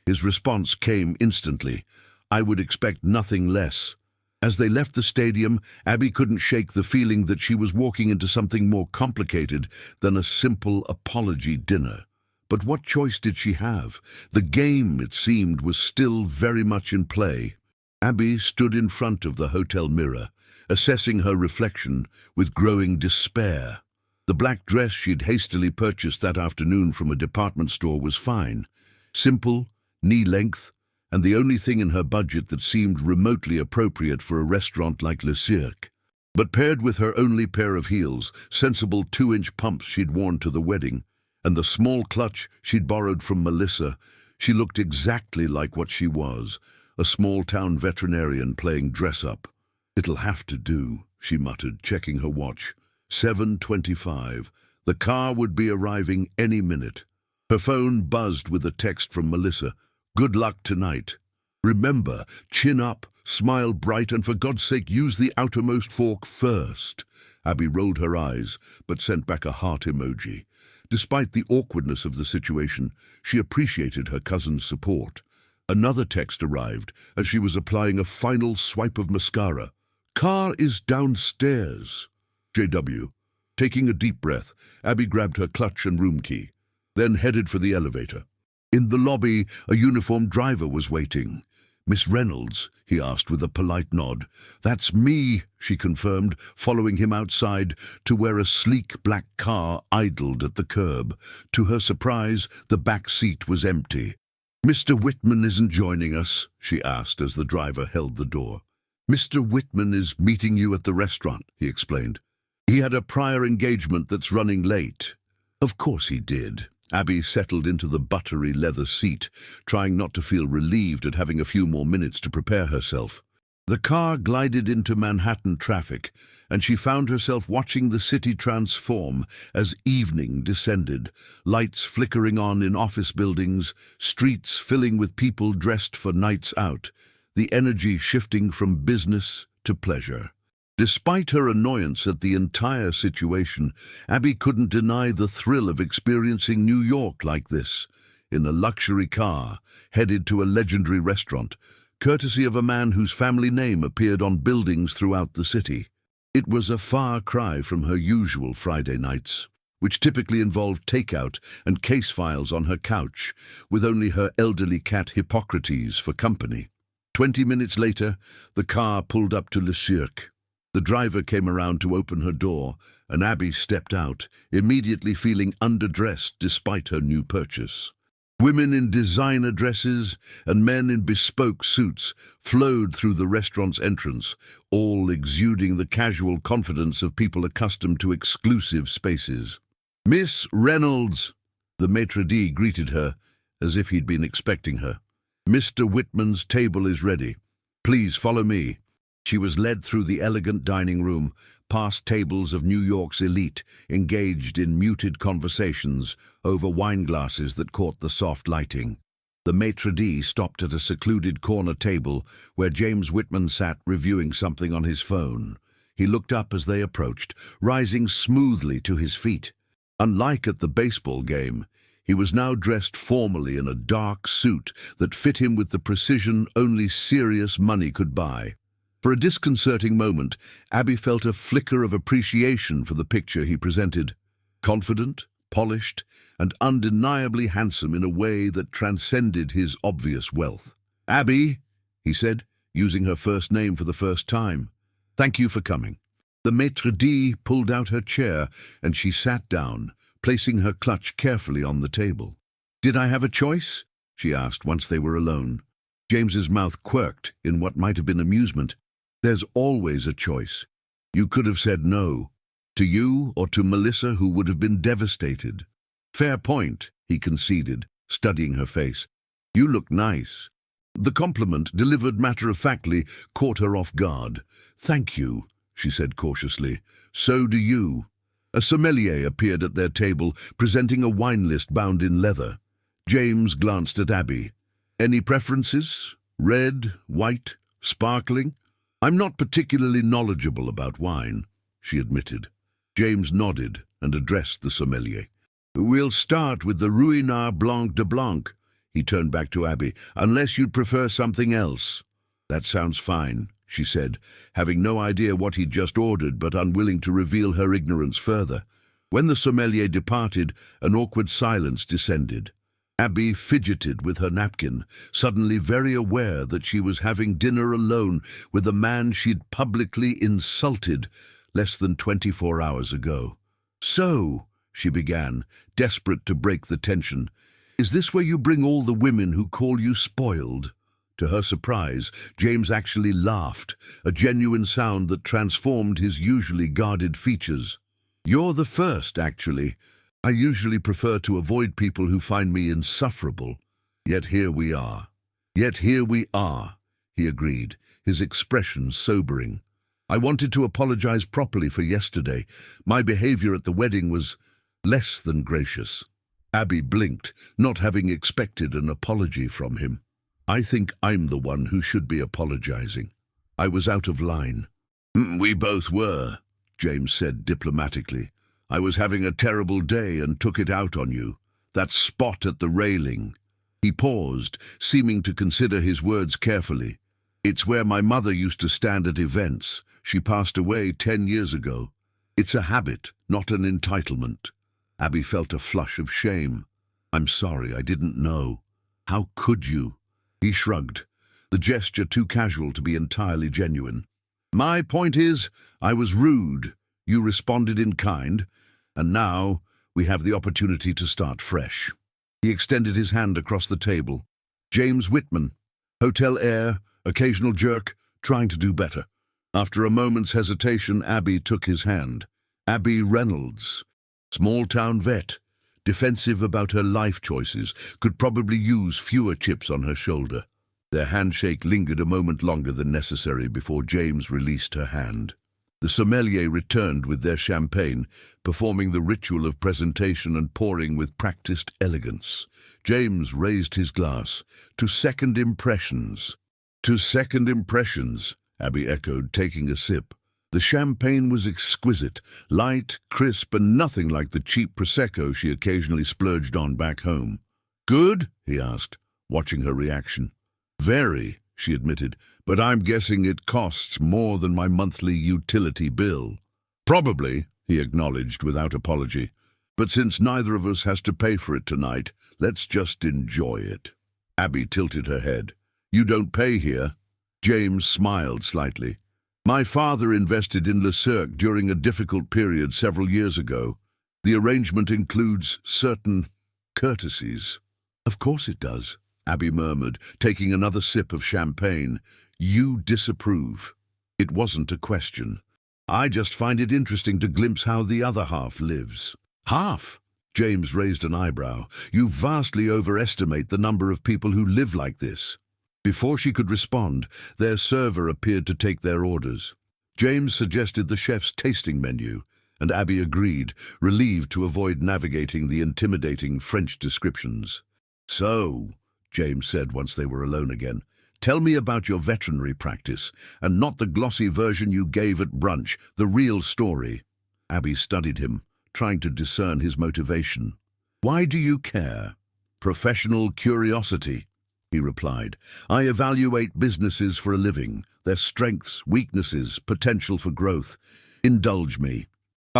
A: His response came instantly. I would expect nothing less. As they left the stadium, Abby couldn't shake the feeling that she was walking into something more complicated than a simple apology dinner. But what choice did she have? The game, it seemed, was still very much in play. Abby stood in front of the hotel mirror, assessing her reflection with growing despair. The black dress she'd hastily purchased that afternoon from a department store was fine. Simple, knee-length, and the only thing in her budget that seemed remotely appropriate for a restaurant like Le Cirque. But paired with her only pair of heels, sensible 2-inch pumps she'd worn to the wedding, and the small clutch she'd borrowed from Melissa, she looked exactly like what she was, a small-town veterinarian playing dress-up. It'll have to do, she muttered, checking her watch. 7:25. The car would be arriving any minute. Her phone buzzed with a text from Melissa. Good luck tonight. Remember, chin up, smile bright, and for God's sake use the outermost fork first. Abby rolled her eyes, but sent back a heart emoji. Despite the awkwardness of the situation, she appreciated her cousin's support. Another text arrived as she was applying a final swipe of mascara. Car is downstairs. JW. Taking a deep breath, Abby grabbed her clutch and room key, then headed for the elevator. In the lobby, a uniformed driver was waiting. Miss Reynolds, he asked with a polite nod. That's me, she confirmed, following him outside to where a sleek black car idled at the curb. To her surprise, the back seat was empty. Mr. Whitman isn't joining us, she asked as the driver held the door. Mr. Whitman is meeting you at the restaurant, he explained. He had a prior engagement that's running late. Of course he did. Abby settled into the buttery leather seat, trying not to feel relieved at having a few more minutes to prepare herself. The car glided into Manhattan traffic, and she found herself watching the city transform as evening descended, lights flickering on in office buildings, streets filling with people dressed for nights out, the energy shifting from business to pleasure. Despite her annoyance at the entire situation, Abby couldn't deny the thrill of experiencing New York like this, in a luxury car, headed to a legendary restaurant, courtesy of a man whose family name appeared on buildings throughout the city. It was a far cry from her usual Friday nights, which typically involved takeout and case files on her couch, with only her elderly cat Hippocrates for company. 20 minutes later, the car pulled up to Le Cirque. The driver came around to open her door, and Abby stepped out, immediately feeling underdressed despite her new purchase. Women in designer dresses and men in bespoke suits flowed through the restaurant's entrance, all exuding the casual confidence of people accustomed to exclusive spaces. "Miss Reynolds!" The maitre d' greeted her, as if he'd been expecting her. "Mr. Whitman's table is ready. Please follow me." She was led through the elegant dining room, past tables of New York's elite, engaged in muted conversations over wine glasses that caught the soft lighting. The maitre d' stopped at a secluded corner table where James Whitman sat reviewing something on his phone. He looked up as they approached, rising smoothly to his feet. Unlike at the baseball game, he was now dressed formally in a dark suit that fit him with the precision only serious money could buy. For a disconcerting moment, Abby felt a flicker of appreciation for the picture he presented. Confident, polished, and undeniably handsome in a way that transcended his obvious wealth. "Abby," he said, using her first name for the first time. "Thank you for coming." The maitre d' pulled out her chair, and she sat down, placing her clutch carefully on the table. "Did I have a choice?" she asked once they were alone. James's mouth quirked in what might have been amusement. "There's always a choice. You could have said no, to you or to Melissa, who would have been devastated." "Fair point," he conceded, studying her face. "You look nice." The compliment, delivered matter-of-factly, caught her off guard. "Thank you," she said cautiously. "So do you." A sommelier appeared at their table, presenting a wine list bound in leather. James glanced at Abby. "Any preferences? Red, white, sparkling?" "I'm not particularly knowledgeable about wine," she admitted. James nodded and addressed the sommelier. "We'll start with the Ruinart Blanc de Blanc," he turned back to Abby, "unless you'd prefer something else." "That sounds fine," she said, having no idea what he'd just ordered but unwilling to reveal her ignorance further. When the sommelier departed, an awkward silence descended. Abby fidgeted with her napkin, suddenly very aware that she was having dinner alone with a man she'd publicly insulted less than 24 hours ago. "So," she began, desperate to break the tension, "is this where you bring all the women who call you spoiled?" To her surprise, James actually laughed, a genuine sound that transformed his usually guarded features. "You're the first, actually. I usually prefer to avoid people who find me insufferable. Yet here we are." "Yet here we are," he agreed, his expression sobering. "I wanted to apologize properly for yesterday. My behavior at the wedding was less than gracious." Abby blinked, not having expected an apology from him. "I think I'm the one who should be apologizing. I was out of line." "We both were," James said diplomatically. "I was having a terrible day and took it out on you. That spot at the railing." He paused, seeming to consider his words carefully. "It's where my mother used to stand at events. She passed away 10 years ago. It's a habit, not an entitlement." Abby felt a flush of shame. "I'm sorry, I didn't know. How could you?" He shrugged, the gesture too casual to be entirely genuine. "My point is, I was rude. You responded in kind, and now we have the opportunity to start fresh." He extended his hand across the table. "James Whitman, hotel heir, occasional jerk, trying to do better." After a moment's hesitation, Abby took his hand. Abby Reynolds, small-town vet, defensive about her life choices, could probably use fewer chips on her shoulder. Their handshake lingered a moment longer than necessary before James released her hand. The sommelier returned with their champagne, performing the ritual of presentation and pouring with practiced elegance. James raised his glass. "To second impressions." "To second impressions," Abby echoed, taking a sip. The champagne was exquisite, light, crisp, and nothing like the cheap Prosecco she occasionally splurged on back home. "Good?" he asked, watching her reaction. "Very," she admitted, "but I'm guessing it costs more than my monthly utility bill." "Probably," he acknowledged without apology. "But since neither of us has to pay for it tonight, let's just enjoy it." Abby tilted her head. "You don't pay here?" James smiled slightly. "My father invested in Le Cirque during a difficult period several years ago. The arrangement includes certain courtesies." "Of course it does," Abby murmured, taking another sip of champagne. "You disapprove." It wasn't a question. "I just find it interesting to glimpse how the other half lives." "Half?" James raised an eyebrow. "You vastly overestimate the number of people who live like this." Before she could respond, their server appeared to take their orders. James suggested the chef's tasting menu, and Abby agreed, relieved to avoid navigating the intimidating French descriptions. "So," James said once they were alone again, "tell me about your veterinary practice, and not the glossy version you gave at brunch, the real story." Abby studied him, trying to discern his motivation. "Why do you care?" "Professional curiosity," he replied. "I evaluate businesses for a living, their strengths, weaknesses, potential for growth. Indulge me."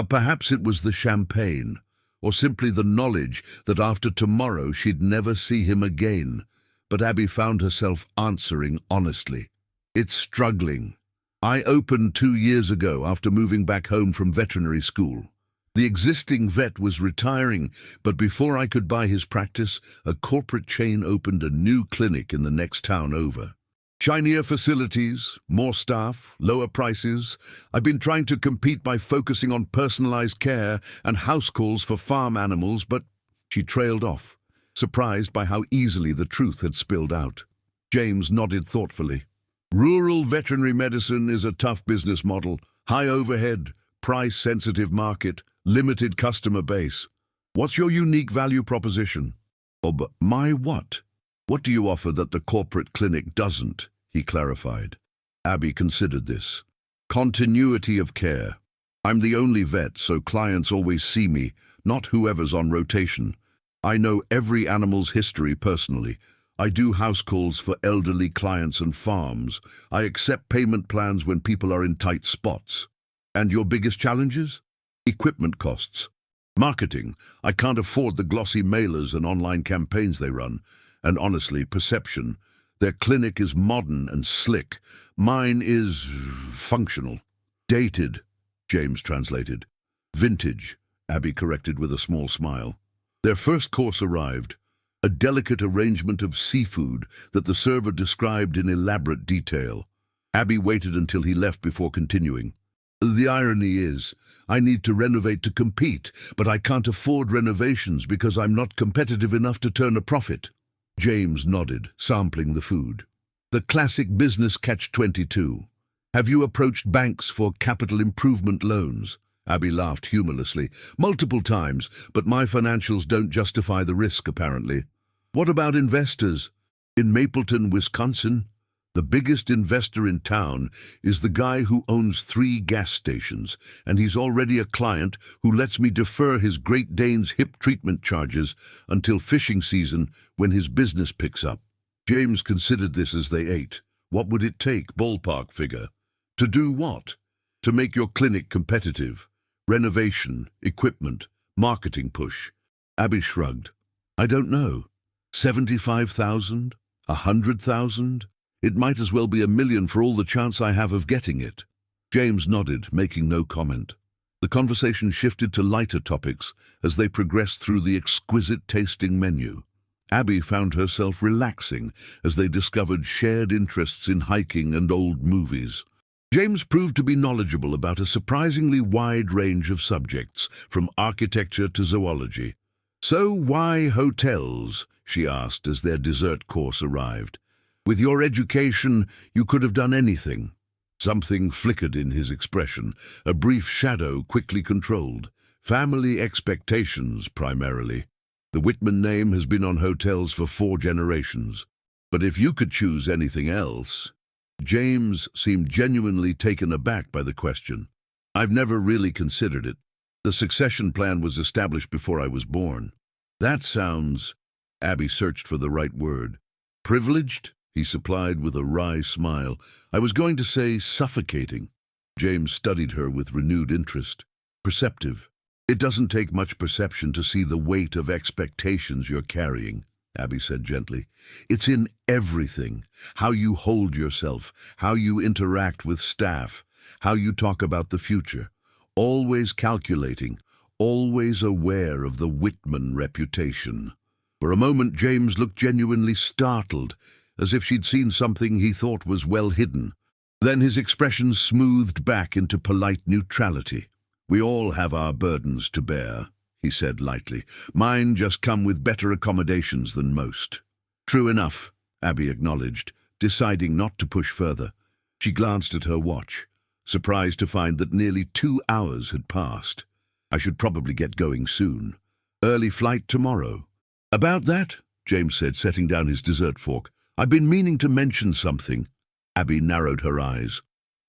A: Perhaps it was the champagne, or simply the knowledge that after tomorrow she'd never see him again, but Abby found herself answering honestly. "It's struggling. I opened 2 years ago after moving back home from veterinary school. The existing vet was retiring, but before I could buy his practice, a corporate chain opened a new clinic in the next town over. Shinier facilities, more staff, lower prices. I've been trying to compete by focusing on personalized care and house calls for farm animals, but she trailed off, surprised by how easily the truth had spilled out. James nodded thoughtfully. Rural veterinary medicine is a tough business model. High overhead, price-sensitive market, limited customer base. What's your unique value proposition? Oh, but my what? What do you offer that the corporate clinic doesn't? He clarified. Abby considered this. Continuity of care. I'm the only vet, so clients always see me, not whoever's on rotation. I know every animal's history personally. I do house calls for elderly clients and farms. I accept payment plans when people are in tight spots. And your biggest challenges? Equipment costs. Marketing. I can't afford the glossy mailers and online campaigns they run. And honestly, perception. Their clinic is modern and slick. Mine is functional. Dated, James translated. Vintage, Abby corrected with a small smile. Their first course arrived. A delicate arrangement of seafood that the server described in elaborate detail. Abby waited until he left before continuing. The irony is, I need to renovate to compete, but I can't afford renovations because I'm not competitive enough to turn a profit. James nodded, sampling the food. The classic business catch-22. Have you approached banks for capital improvement loans? Abby laughed humorlessly. Multiple times, but my financials don't justify the risk, apparently. What about investors? In Mapleton, Wisconsin, the biggest investor in town is the guy who owns 3 gas stations, and he's already a client who lets me defer his Great Dane's hip treatment charges until fishing season when his business picks up. James considered this as they ate. What would it take, ballpark figure? To do what? To make your clinic competitive. Renovation, equipment, marketing push. Abby shrugged. I don't know. 75,000? 100,000? It might as well be $1 million for all the chance I have of getting it. James nodded, making no comment. The conversation shifted to lighter topics as they progressed through the exquisite tasting menu. Abby found herself relaxing as they discovered shared interests in hiking and old movies. James proved to be knowledgeable about a surprisingly wide range of subjects, from architecture to zoology. So why hotels? She asked as their dessert course arrived. With your education, you could have done anything. Something flickered in his expression, a brief shadow quickly controlled. Family expectations, primarily. The Whitman name has been on hotels for 4 generations. But if you could choose anything else... James seemed genuinely taken aback by the question. I've never really considered it. The succession plan was established before I was born. That sounds... Abby searched for the right word. Privileged? He supplied with a wry smile. I was going to say suffocating. James studied her with renewed interest. Perceptive. It doesn't take much perception to see the weight of expectations you're carrying, Abby said gently. It's in everything. How you hold yourself, how you interact with staff, how you talk about the future. Always calculating, always aware of the Whitman reputation. For a moment, James looked genuinely startled, as if she'd seen something he thought was well hidden. Then his expression smoothed back into polite neutrality. We all have our burdens to bear, he said lightly. Mine just come with better accommodations than most. True enough, Abby acknowledged, deciding not to push further. She glanced at her watch, surprised to find that nearly 2 hours had passed. I should probably get going soon. Early flight tomorrow. About that, James said, setting down his dessert fork. I've been meaning to mention something. Abby narrowed her eyes.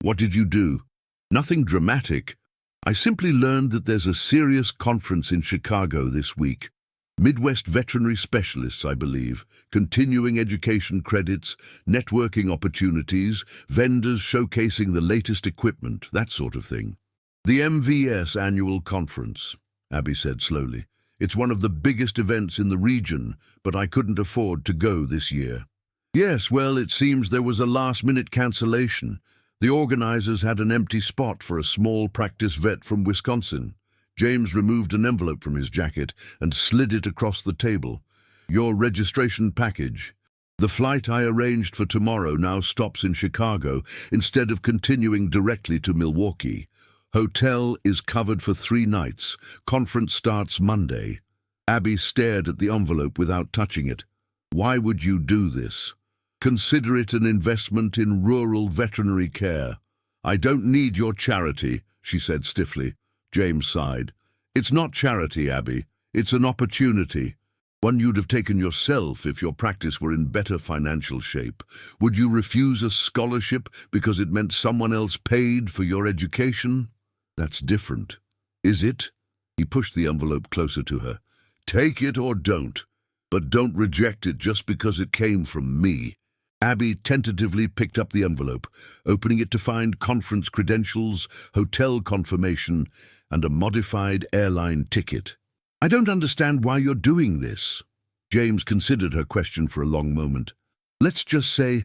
A: What did you do? Nothing dramatic. I simply learned that there's a serious conference in Chicago this week. Midwest veterinary specialists, I believe, continuing education credits, networking opportunities, vendors showcasing the latest equipment, that sort of thing. The MVS annual conference, Abby said slowly. It's one of the biggest events in the region, but I couldn't afford to go this year. Yes, well, it seems there was a last-minute cancellation. The organizers had an empty spot for a small practice vet from Wisconsin. James removed an envelope from his jacket and slid it across the table. "Your registration package. The flight I arranged for tomorrow now stops in Chicago instead of continuing directly to Milwaukee. Hotel is covered for 3 nights. Conference starts Monday." Abby stared at the envelope without touching it. "Why would you do this?" "Consider it an investment in rural veterinary care." "I don't need your charity," she said stiffly. James sighed. "It's not charity, Abby. It's an opportunity. One you'd have taken yourself if your practice were in better financial shape. Would you refuse a scholarship because it meant someone else paid for your education? That's different." "Is it?" He pushed the envelope closer to her. "Take it or don't. But don't reject it just because it came from me." Abby tentatively picked up the envelope, opening it to find conference credentials, hotel confirmation, and a modified airline ticket. "I don't understand why you're doing this." James considered her question for a long moment. "Let's just say,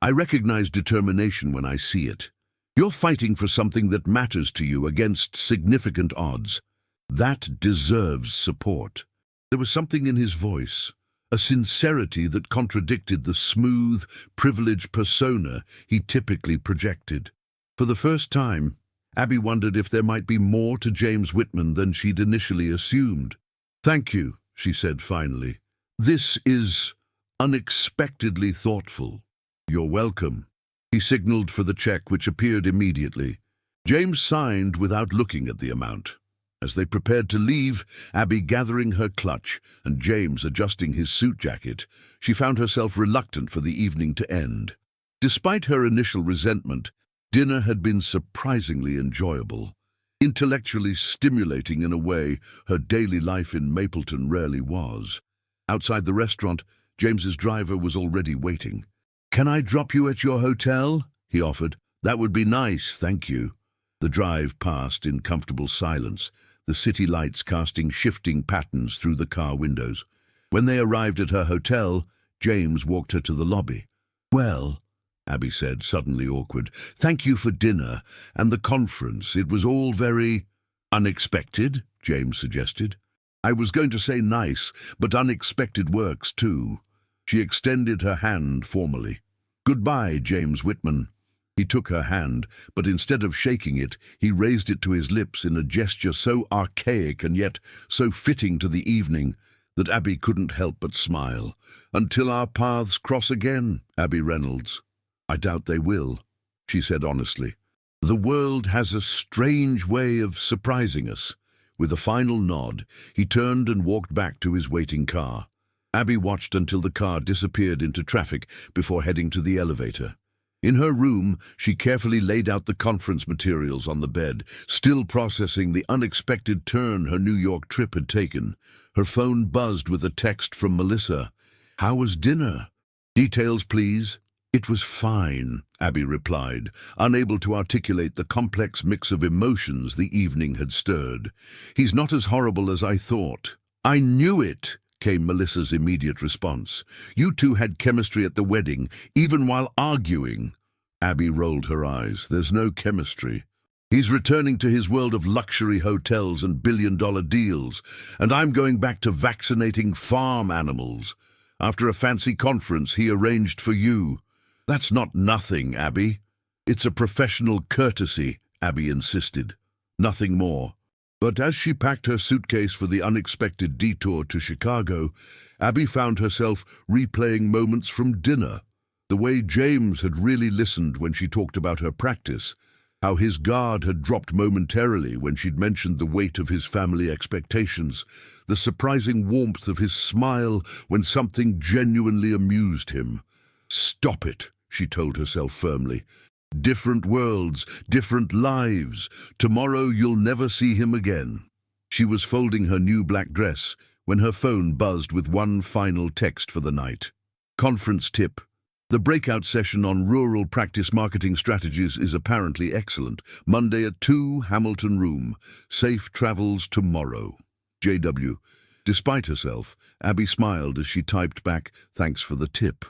A: I recognize determination when I see it. You're fighting for something that matters to you against significant odds. That deserves support." There was something in his voice, a sincerity that contradicted the smooth, privileged persona he typically projected. For the first time, Abby wondered if there might be more to James Whitman than she'd initially assumed. "Thank you," she said finally. "This is unexpectedly thoughtful." "You're welcome." He signaled for the check, which appeared immediately. James signed without looking at the amount. As they prepared to leave, Abby gathering her clutch and James adjusting his suit jacket, she found herself reluctant for the evening to end. Despite her initial resentment, dinner had been surprisingly enjoyable, intellectually stimulating in a way her daily life in Mapleton rarely was. Outside the restaurant, James's driver was already waiting. "Can I drop you at your hotel?" he offered. "That would be nice, thank you." The drive passed in comfortable silence, the city lights casting shifting patterns through the car windows. When they arrived at her hotel, James walked her to the lobby. "Well," Abby said, suddenly awkward, "thank you for dinner and the conference. It was all very unexpected," James suggested. "I was going to say nice, but unexpected works too." She extended her hand formally. "Goodbye, James Whitman." He took her hand, but instead of shaking it, he raised it to his lips in a gesture so archaic and yet so fitting to the evening that Abby couldn't help but smile. "Until our paths cross again, Abby Reynolds." "I doubt they will," she said honestly. "The world has a strange way of surprising us." With a final nod, he turned and walked back to his waiting car. Abby watched until the car disappeared into traffic before heading to the elevator. In her room, she carefully laid out the conference materials on the bed, still processing the unexpected turn her New York trip had taken. Her phone buzzed with a text from Melissa. "How was dinner?" "Details, please." "It was fine," Abby replied, unable to articulate the complex mix of emotions the evening had stirred. "He's not as horrible as I thought." "I knew it," came Melissa's immediate response. "You two had chemistry at the wedding, even while arguing." Abby rolled her eyes. "There's no chemistry. He's returning to his world of luxury hotels and billion-dollar deals, and I'm going back to vaccinating farm animals. After a fancy conference he arranged for you." "That's not nothing, Abby." "It's a professional courtesy," Abby insisted. "Nothing more." But as she packed her suitcase for the unexpected detour to Chicago, Abby found herself replaying moments from dinner. The way James had really listened when she talked about her practice, how his guard had dropped momentarily when she'd mentioned the weight of his family expectations, the surprising warmth of his smile when something genuinely amused him. "Stop it," she told herself firmly. "Different worlds, different lives. Tomorrow you'll never see him again." She was folding her new black dress when her phone buzzed with one final text for the night. "Conference tip. The breakout session on rural practice marketing strategies is apparently excellent. Monday at 2, Hamilton Room. Safe travels tomorrow. JW." Despite herself, Abby smiled as she typed back, "Thanks for the tip."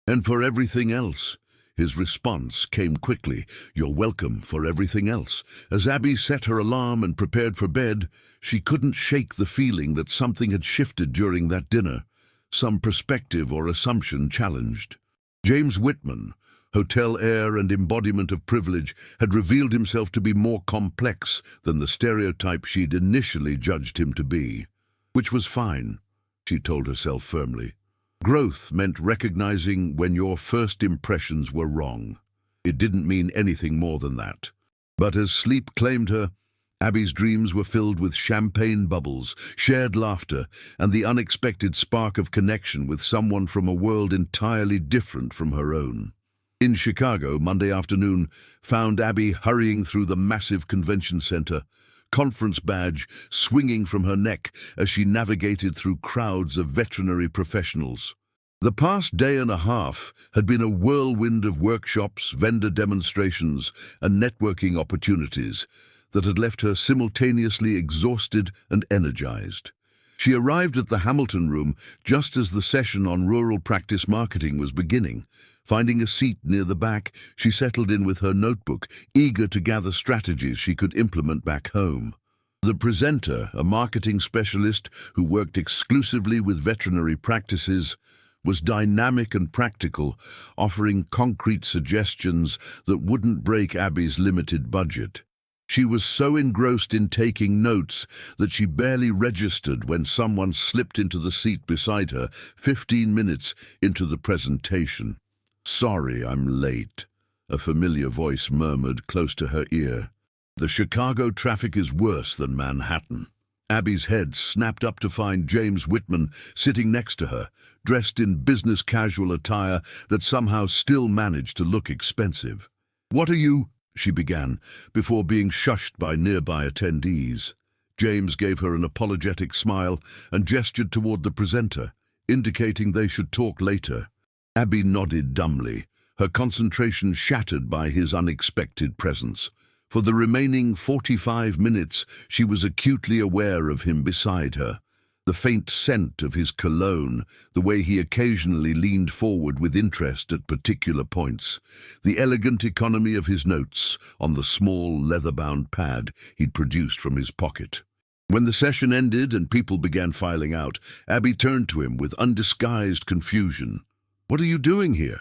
A: "And for everything else." His response came quickly. "You're welcome for everything else." As Abby set her alarm and prepared for bed, she couldn't shake the feeling that something had shifted during that dinner, some perspective or assumption challenged. James Whitman, hotel heir and embodiment of privilege, had revealed himself to be more complex than the stereotype she'd initially judged him to be. Which was fine, she told herself firmly. Growth meant recognizing when your first impressions were wrong. It didn't mean anything more than that. But as sleep claimed her, Abby's dreams were filled with champagne bubbles, shared laughter, and the unexpected spark of connection with someone from a world entirely different from her own. In Chicago, Monday afternoon found Abby hurrying through the massive convention center, conference badge swinging from her neck as she navigated through crowds of veterinary professionals. The past day and a half had been a whirlwind of workshops, vendor demonstrations, and networking opportunities that had left her simultaneously exhausted and energized. She arrived at the Hamilton Room just as the session on rural practice marketing was beginning. Finding a seat near the back, she settled in with her notebook, eager to gather strategies she could implement back home. The presenter, a marketing specialist who worked exclusively with veterinary practices, was dynamic and practical, offering concrete suggestions that wouldn't break Abby's limited budget. She was so engrossed in taking notes that she barely registered when someone slipped into the seat beside her 15 minutes into the presentation. "Sorry, I'm late," a familiar voice murmured close to her ear. "The Chicago traffic is worse than Manhattan." Abby's head snapped up to find James Whitman sitting next to her, dressed in business casual attire that somehow still managed to look expensive. "What are you?" she began, before being shushed by nearby attendees. James gave her an apologetic smile and gestured toward the presenter, indicating they should talk later. Abby nodded dumbly, her concentration shattered by his unexpected presence. For the remaining 45 minutes, she was acutely aware of him beside her. The faint scent of his cologne, the way he occasionally leaned forward with interest at particular points, the elegant economy of his notes on the small leather-bound pad he'd produced from his pocket. When the session ended and people began filing out, Abby turned to him with undisguised confusion. "What are you doing here?"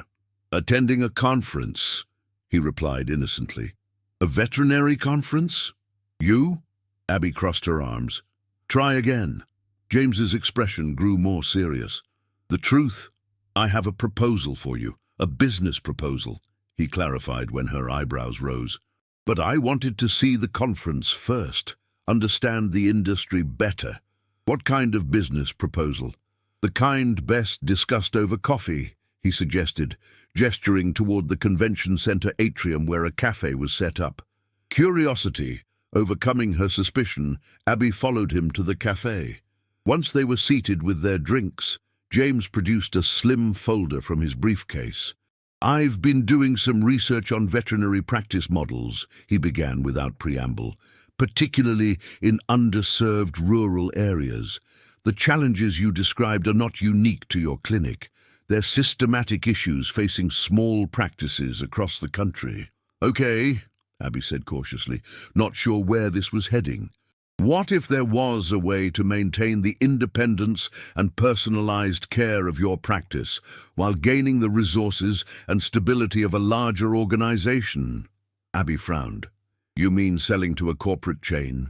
A: "Attending a conference," he replied innocently. "A veterinary conference? You?" Abby crossed her arms. "Try again." James's expression grew more serious. "The truth, I have a proposal for you, a business proposal," he clarified when her eyebrows rose. "But I wanted to see the conference first, understand the industry better." "What kind of business proposal?" "The kind best discussed over coffee," he suggested, gesturing toward the convention center atrium where a cafe was set up. Curiosity overcoming her suspicion, Abby followed him to the cafe. Once they were seated with their drinks, James produced a slim folder from his briefcase. "I've been doing some research on veterinary practice models," he began without preamble, "particularly in underserved rural areas. The challenges you described are not unique to your clinic. They're systematic issues facing small practices across the country." "Okay," Abby said cautiously, not sure where this was heading. "What if there was a way to maintain the independence and personalized care of your practice while gaining the resources and stability of a larger organization?" Abby frowned. "You mean selling to a corporate chain?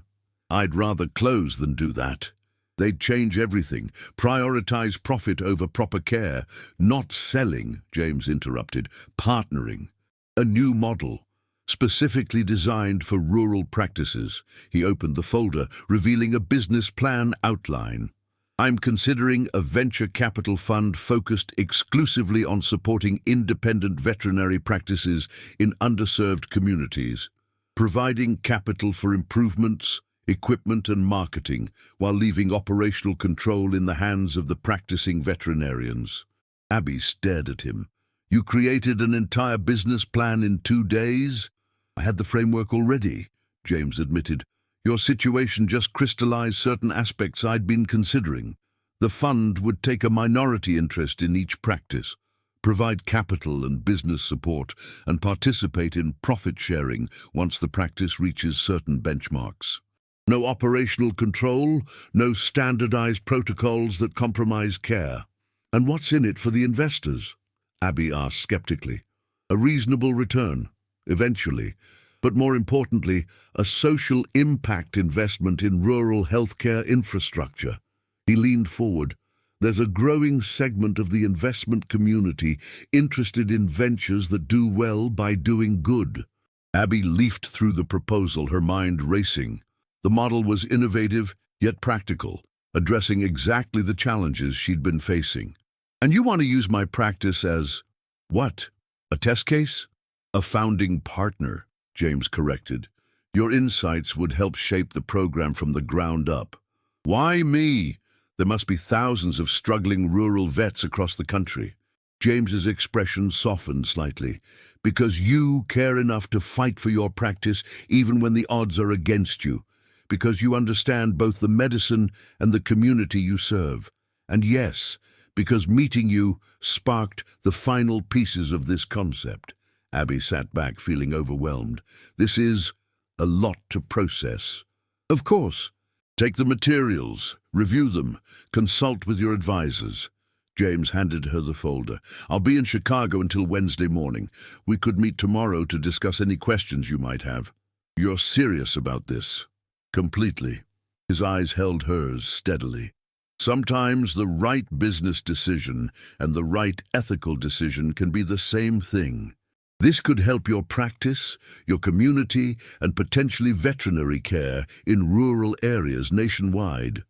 A: I'd rather close than do that. They'd change everything, prioritize profit over proper care." "Not selling," James interrupted, "partnering. A new model, specifically designed for rural practices." He opened the folder, revealing a business plan outline. "I'm considering a venture capital fund focused exclusively on supporting independent veterinary practices in underserved communities, providing capital for improvements, equipment and marketing, while leaving operational control in the hands of the practicing veterinarians." Abby stared at him. "You created an entire business plan in 2 days?" "I had the framework already," James admitted. "Your situation just crystallized certain aspects I'd been considering. The fund would take a minority interest in each practice, provide capital and business support, and participate in profit sharing once the practice reaches certain benchmarks. No operational control, no standardized protocols that compromise care. And what's in it for the investors? Abby asked skeptically. A reasonable return, eventually, but more importantly, a social impact investment in rural healthcare infrastructure. He leaned forward. There's a growing segment of the investment community interested in ventures that do well by doing good. Abby leafed through the proposal, her mind racing. The model was innovative, yet practical, addressing exactly the challenges she'd been facing. And you want to use my practice as, what? A test case? A founding partner, James corrected. Your insights would help shape the program from the ground up. Why me? There must be thousands of struggling rural vets across the country. James's expression softened slightly. Because you care enough to fight for your practice even when the odds are against you. Because you understand both the medicine and the community you serve. And yes, because meeting you sparked the final pieces of this concept. Abby sat back, feeling overwhelmed. This is a lot to process. Of course. Take the materials, review them, consult with your advisors. James handed her the folder. I'll be in Chicago until Wednesday morning. We could meet tomorrow to discuss any questions you might have. You're serious about this? Completely. His eyes held hers steadily. Sometimes the right business decision and the right ethical decision can be the same thing. This could help your practice, your community, and potentially veterinary care in rural areas nationwide.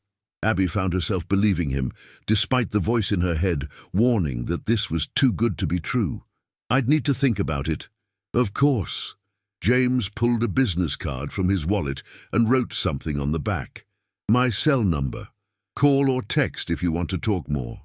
A: Abby found herself believing him, despite the voice in her head warning that this was too good to be true. I'd need to think about it. Of course. James pulled a business card from his wallet and wrote something on the back. My cell number. Call or text if you want to talk more.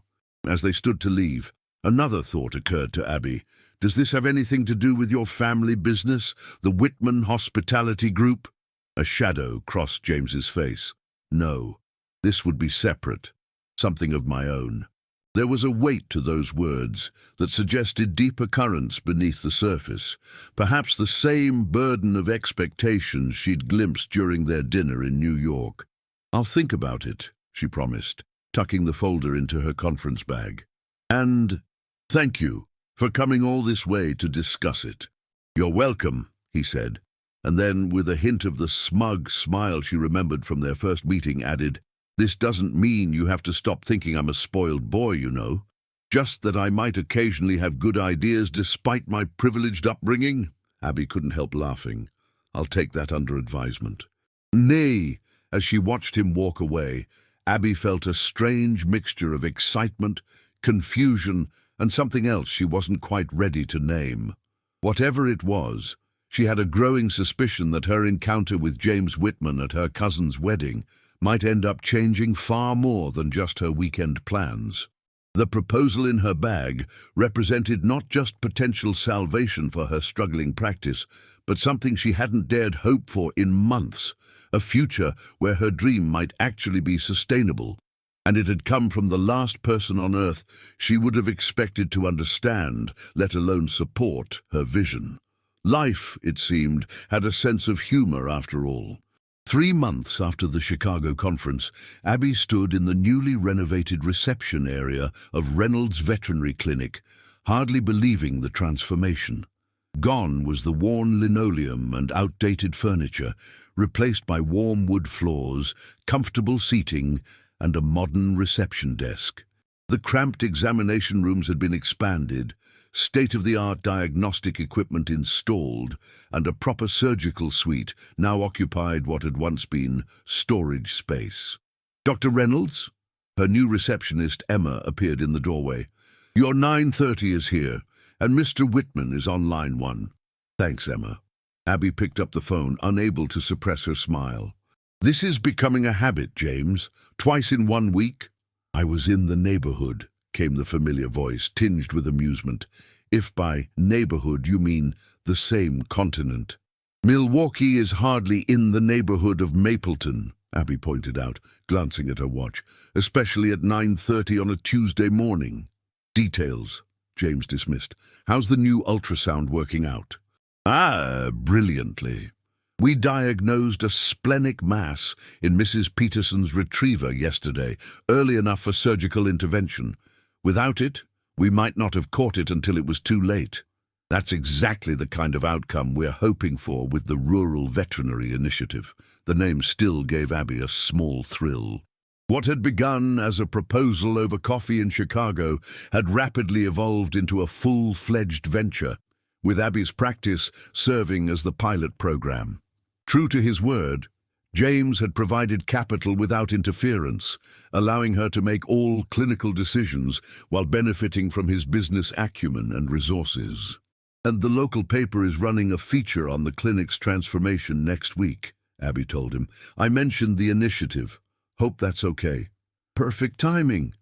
A: As they stood to leave, another thought occurred to Abby. Does this have anything to do with your family business, the Whitman Hospitality Group? A shadow crossed James's face. No, this would be separate, something of my own. There was a weight to those words that suggested deeper currents beneath the surface, perhaps the same burden of expectations she'd glimpsed during their dinner in New York. I'll think about it, she promised, tucking the folder into her conference bag. And thank you for coming all this way to discuss it. You're welcome, he said, and then, with a hint of the smug smile she remembered from their first meeting, added, This doesn't mean you have to stop thinking I'm a spoiled boy, you know. Just that I might occasionally have good ideas despite my privileged upbringing. Abby couldn't help laughing. I'll take that under advisement. Nay, as she watched him walk away, Abby felt a strange mixture of excitement, confusion, and something else she wasn't quite ready to name. Whatever it was, she had a growing suspicion that her encounter with James Whitman at her cousin's wedding might end up changing far more than just her weekend plans. The proposal in her bag represented not just potential salvation for her struggling practice, but something she hadn't dared hope for in months, a future where her dream might actually be sustainable. And it had come from the last person on earth she would have expected to understand, let alone support, her vision. Life, it seemed, had a sense of humor after all. 3 months after the Chicago conference, Abby stood in the newly renovated reception area of Reynolds Veterinary Clinic, hardly believing the transformation. Gone was the worn linoleum and outdated furniture, replaced by warm wood floors, comfortable seating, and a modern reception desk. The cramped examination rooms had been expanded, state-of-the-art diagnostic equipment installed, and a proper surgical suite now occupied what had once been storage space. Dr. Reynolds? Her new receptionist, Emma, appeared in the doorway. Your 9:30 is here, and Mr. Whitman is on line 1. Thanks, Emma. Abby picked up the phone, unable to suppress her smile. This is becoming a habit, James. Twice in 1 week. I was in the neighborhood, came the familiar voice, tinged with amusement. If by neighborhood you mean the same continent. Milwaukee is hardly in the neighborhood of Mapleton, Abby pointed out, glancing at her watch, especially at 9:30 on a Tuesday morning. Details, James dismissed. "How's the new ultrasound working out?" "Ah, brilliantly. We diagnosed a splenic mass in Mrs. Peterson's retriever yesterday, early enough for surgical intervention. Without it, we might not have caught it until it was too late. That's exactly the kind of outcome we're hoping for with the Rural Veterinary Initiative." The name still gave Abby a small thrill. What had begun as a proposal over coffee in Chicago had rapidly evolved into a full-fledged venture, with Abby's practice serving as the pilot program. True to his word, James had provided capital without interference, allowing her to make all clinical decisions while benefiting from his business acumen and resources. "And the local paper is running a feature on the clinic's transformation next week," Abby told him. "I mentioned the initiative. Hope that's okay." "Perfect timing.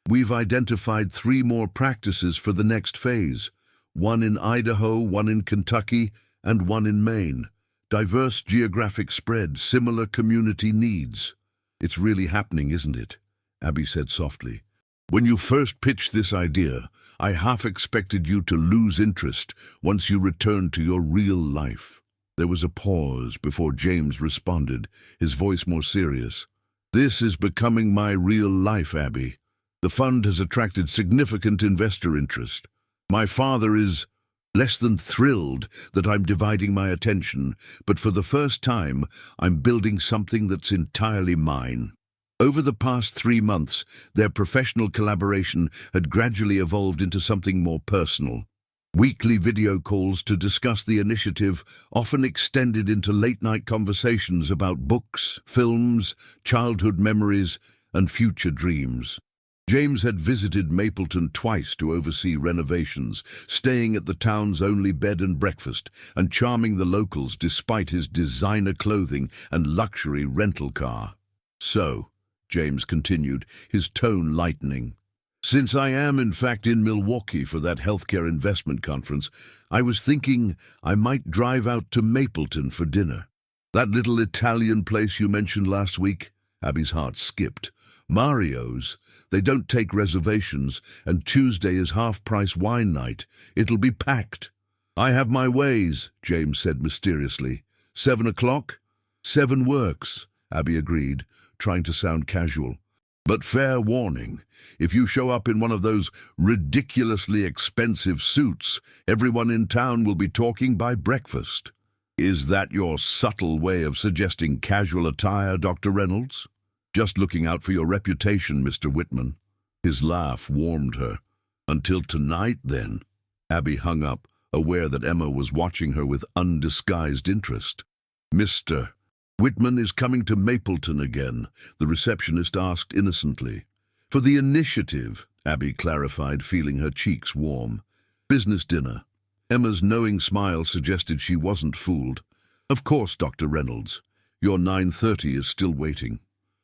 A: We've identified 3 more practices for the next phase. 1 in Idaho, 1 in Kentucky, and 1 in Maine. Diverse geographic spread, similar community needs." "It's really happening, isn't it?" Abby said softly. "When you first pitched this idea, I half expected you to lose interest once you returned to your real life." There was a pause before James responded, his voice more serious. "This is becoming my real life, Abby. The fund has attracted significant investor interest. My father is less than thrilled that I'm dividing my attention, but for the first time, I'm building something that's entirely mine." Over the past 3 months, their professional collaboration had gradually evolved into something more personal. Weekly video calls to discuss the initiative often extended into late-night conversations about books, films, childhood memories, and future dreams. James had visited Mapleton twice to oversee renovations, staying at the town's only bed and breakfast, and charming the locals despite his designer clothing and luxury rental car. "So," James continued, his tone lightening, "since I am in fact in Milwaukee for that healthcare investment conference, I was thinking I might drive out to Mapleton for dinner. That little Italian place you mentioned last week?" Abby's heart skipped. "Mario's. They don't take reservations, and Tuesday is half-price wine night. It'll be packed." "I have my ways," James said mysteriously. 7 o'clock? 7 works," Abby agreed, trying to sound casual. "But fair warning, if you show up in one of those ridiculously expensive suits, everyone in town will be talking by breakfast." "Is that your subtle way of suggesting casual attire, Dr. Reynolds?" "Just looking out for your reputation, Mr. Whitman." His laugh warmed her. "Until tonight, then." Abby hung up, aware that Emma was watching her with undisguised interest. "Mr. Whitman is coming to Mapleton again," the receptionist asked innocently. "For the initiative," Abby clarified, feeling her cheeks warm. "Business dinner." Emma's knowing smile suggested she wasn't fooled. "Of course, Dr. Reynolds. Your 9:30 is still waiting."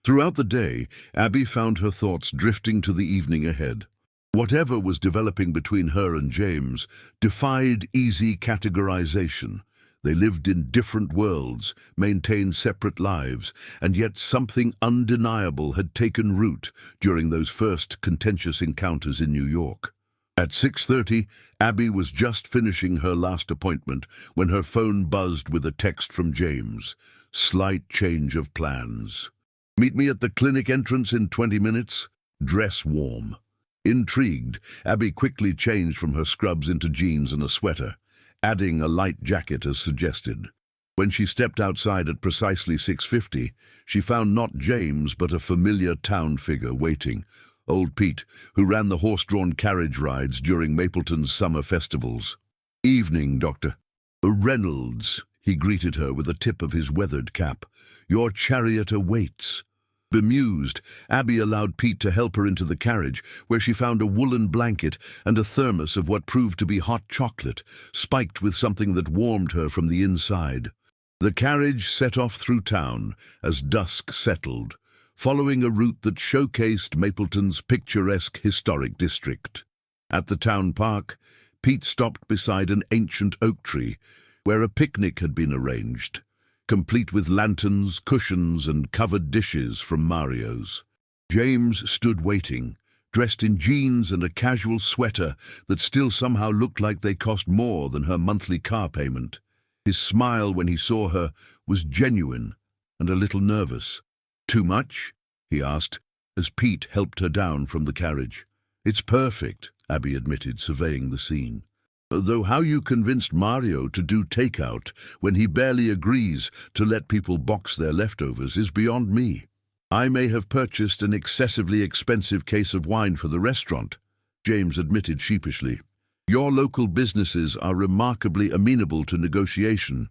A: Throughout the day, Abby found her thoughts drifting to the evening ahead. Whatever was developing between her and James defied easy categorization. They lived in different worlds, maintained separate lives, and yet something undeniable had taken root during those first contentious encounters in New York. At 6:30, Abby was just finishing her last appointment when her phone buzzed with a text from James. "Slight change of plans. Meet me at the clinic entrance in 20 minutes. Dress warm." Intrigued, Abby quickly changed from her scrubs into jeans and a sweater, adding a light jacket as suggested. When she stepped outside at precisely 6:50, she found not James but a familiar town figure waiting, old Pete, who ran the horse-drawn carriage rides during Mapleton's summer festivals. "Evening, Dr. Reynolds," he greeted her with a tip of his weathered cap. "Your chariot awaits." Bemused, Abby allowed Pete to help her into the carriage, where she found a woolen blanket and a thermos of what proved to be hot chocolate, spiked with something that warmed her from the inside. The carriage set off through town as dusk settled, following a route that showcased Mapleton's picturesque historic district. At the town park, Pete stopped beside an ancient oak tree, where a picnic had been arranged, complete with lanterns, cushions, and covered dishes from Mario's. James stood waiting, dressed in jeans and a casual sweater that still somehow looked like they cost more than her monthly car payment. His smile when he saw her was genuine and a little nervous. "Too much?" he asked, as Pete helped her down from the carriage. "It's perfect," Abby admitted, surveying the scene. "Though how you convinced Mario to do takeout when he barely agrees to let people box their leftovers is beyond me. I may have purchased an excessively expensive case of wine for the restaurant," James admitted sheepishly. "Your local businesses are remarkably amenable to negotiation."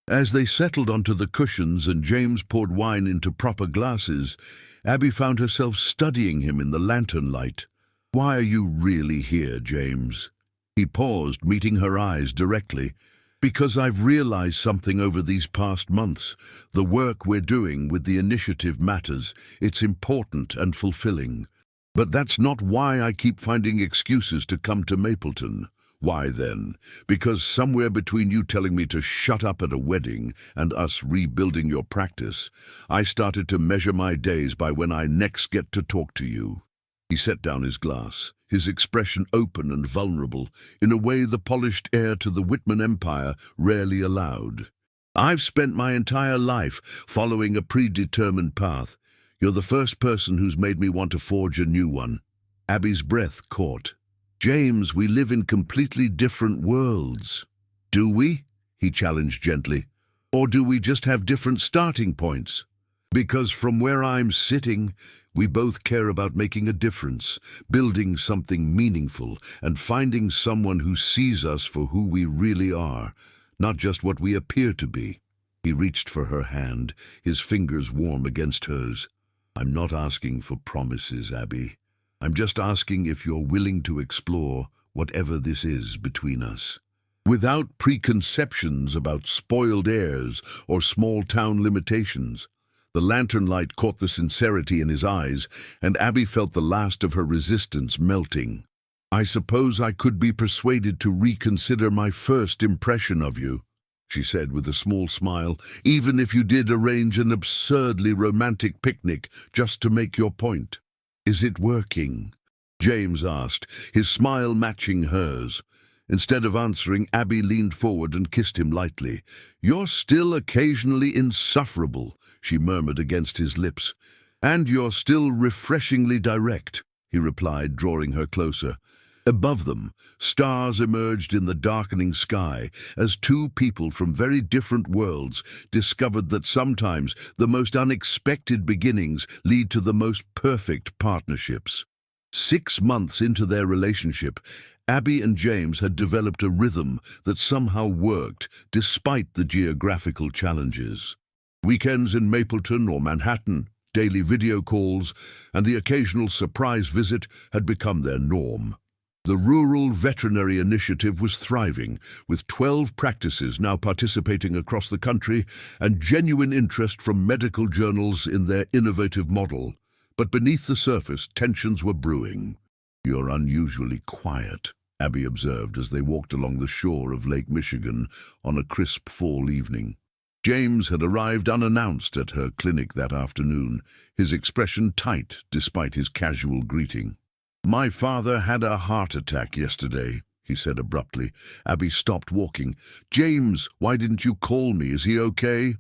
A: As they settled onto the cushions and James poured wine into proper glasses, Abby found herself studying him in the lantern light. "Why are you really here, James?" He paused, meeting her eyes directly. "Because I've realized something over these past months. The work we're doing with the initiative matters. It's important and fulfilling. But that's not why I keep finding excuses to come to Mapleton." "Why then?" "Because somewhere between you telling me to shut up at a wedding and us rebuilding your practice, I started to measure my days by when I next get to talk to you." He set down his glass, his expression open and vulnerable, in a way the polished heir to the Whitman Empire rarely allowed. "I've spent my entire life following a predetermined path. You're the first person who's made me want to forge a new one." Abby's breath caught. "James, we live in completely different worlds." "Do we?" he challenged gently. "Or do we just have different starting points? Because from where I'm sitting, we both care about making a difference, building something meaningful, and finding someone who sees us for who we really are, not just what we appear to be." He reached for her hand, his fingers warm against hers. "I'm not asking for promises, Abby. I'm just asking if you're willing to explore whatever this is between us. Without preconceptions about spoiled heirs or small-town limitations." The lantern light caught the sincerity in his eyes, and Abby felt the last of her resistance melting. "I suppose I could be persuaded to reconsider my first impression of you," she said with a small smile, "even if you did arrange an absurdly romantic picnic just to make your point." "Is it working?" James asked, his smile matching hers. Instead of answering, Abby leaned forward and kissed him lightly. "You're still occasionally insufferable," she murmured against his lips. "And you're still refreshingly direct," he replied, drawing her closer. Above them, stars emerged in the darkening sky as two people from very different worlds discovered that sometimes the most unexpected beginnings lead to the most perfect partnerships. 6 months into their relationship, Abby and James had developed a rhythm that somehow worked despite the geographical challenges. Weekends in Mapleton or Manhattan, daily video calls, and the occasional surprise visit had become their norm. The Rural Veterinary Initiative was thriving, with 12 practices now participating across the country and genuine interest from medical journals in their innovative model. But beneath the surface, tensions were brewing. "You're unusually quiet," Abby observed as they walked along the shore of Lake Michigan on a crisp fall evening. James had arrived unannounced at her clinic that afternoon, his expression tight despite his casual greeting. "My father had a heart attack yesterday," he said abruptly. Abby stopped walking. "James, why didn't you call me? Is he okay?"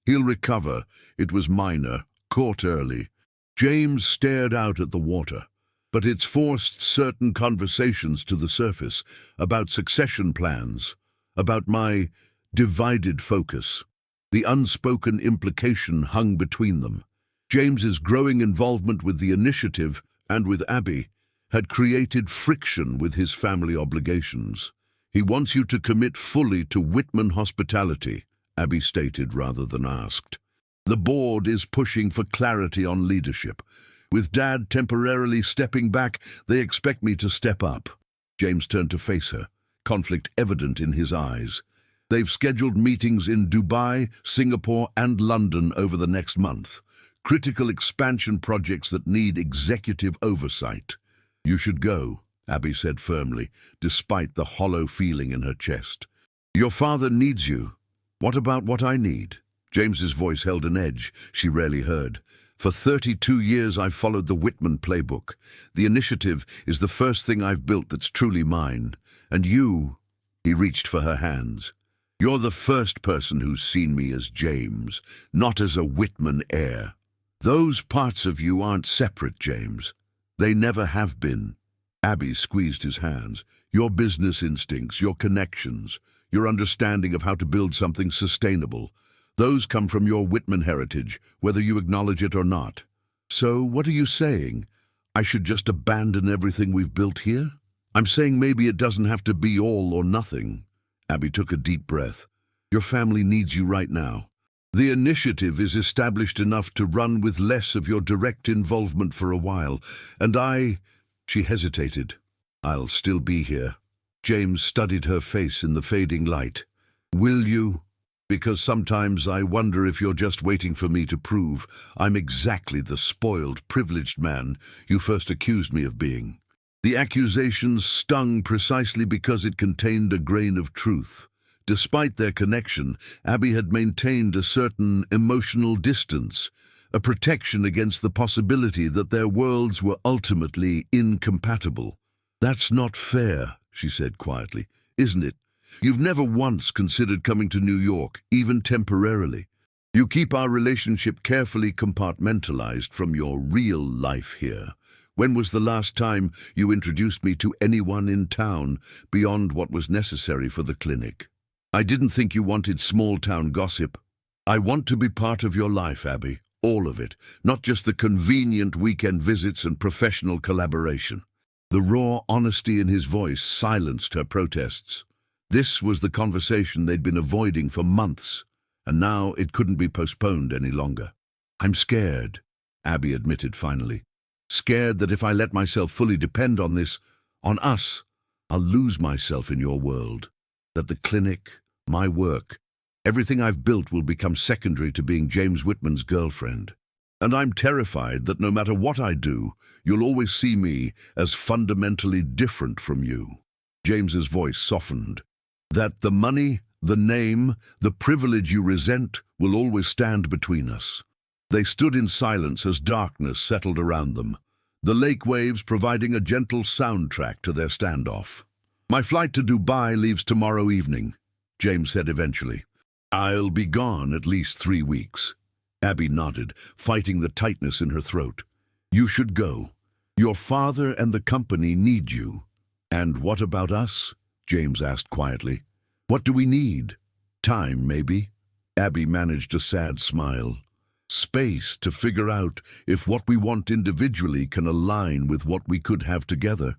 A: "He'll recover. It was minor, caught early." James stared out at the water. "But it's forced certain conversations to the surface, about succession plans, about my divided focus." The unspoken implication hung between them. James's growing involvement with the initiative and with Abby had created friction with his family obligations. "He wants you to commit fully to Whitman hospitality," Abby stated rather than asked. "The board is pushing for clarity on leadership. With Dad temporarily stepping back, they expect me to step up." James turned to face her, conflict evident in his eyes. "They've scheduled meetings in Dubai, Singapore, and London over the next month. Critical expansion projects that need executive oversight." "You should go," Abby said firmly, despite the hollow feeling in her chest. "Your father needs you. What about what I need?" James's voice held an edge she rarely heard. For 32 years I've followed the Whitman playbook. The initiative is the first thing I've built that's truly mine. And you, he reached for her hands. You're the first person who's seen me as James, not as a Whitman heir. Those parts of you aren't separate, James. They never have been. Abby squeezed his hands. Your business instincts, your connections, your understanding of how to build something sustainable, those come from your Whitman heritage, whether you acknowledge it or not. So what are you saying? I should just abandon everything we've built here? I'm saying maybe it doesn't have to be all or nothing. Abby took a deep breath. Your family needs you right now. The initiative is established enough to run with less of your direct involvement for a while, and she hesitated. I'll still be here. James studied her face in the fading light. Will you? Because sometimes I wonder if you're just waiting for me to prove I'm exactly the spoiled, privileged man you first accused me of being. The accusation stung precisely because it contained a grain of truth. Despite their connection, Abby had maintained a certain emotional distance, a protection against the possibility that their worlds were ultimately incompatible. That's not fair, she said quietly, isn't it? You've never once considered coming to New York, even temporarily. You keep our relationship carefully compartmentalized from your real life here. When was the last time you introduced me to anyone in town beyond what was necessary for the clinic? I didn't think you wanted small-town gossip. I want to be part of your life, Abby, all of it, not just the convenient weekend visits and professional collaboration. The raw honesty in his voice silenced her protests. This was the conversation they'd been avoiding for months, and now it couldn't be postponed any longer. I'm scared, Abby admitted finally. Scared that if I let myself fully depend on this, on us, I'll lose myself in your world. That the clinic, my work, everything I've built will become secondary to being James Whitman's girlfriend. And I'm terrified that no matter what I do, you'll always see me as fundamentally different from you. James's voice softened. That the money, the name, the privilege you resent will always stand between us. They stood in silence as darkness settled around them, the lake waves providing a gentle soundtrack to their standoff. My flight to Dubai leaves tomorrow evening, James said eventually. I'll be gone at least 3 weeks. Abby nodded, fighting the tightness in her throat. You should go. Your father and the company need you. And what about us? James asked quietly. What do we need? Time, maybe? Abby managed a sad smile. Space to figure out if what we want individually can align with what we could have together.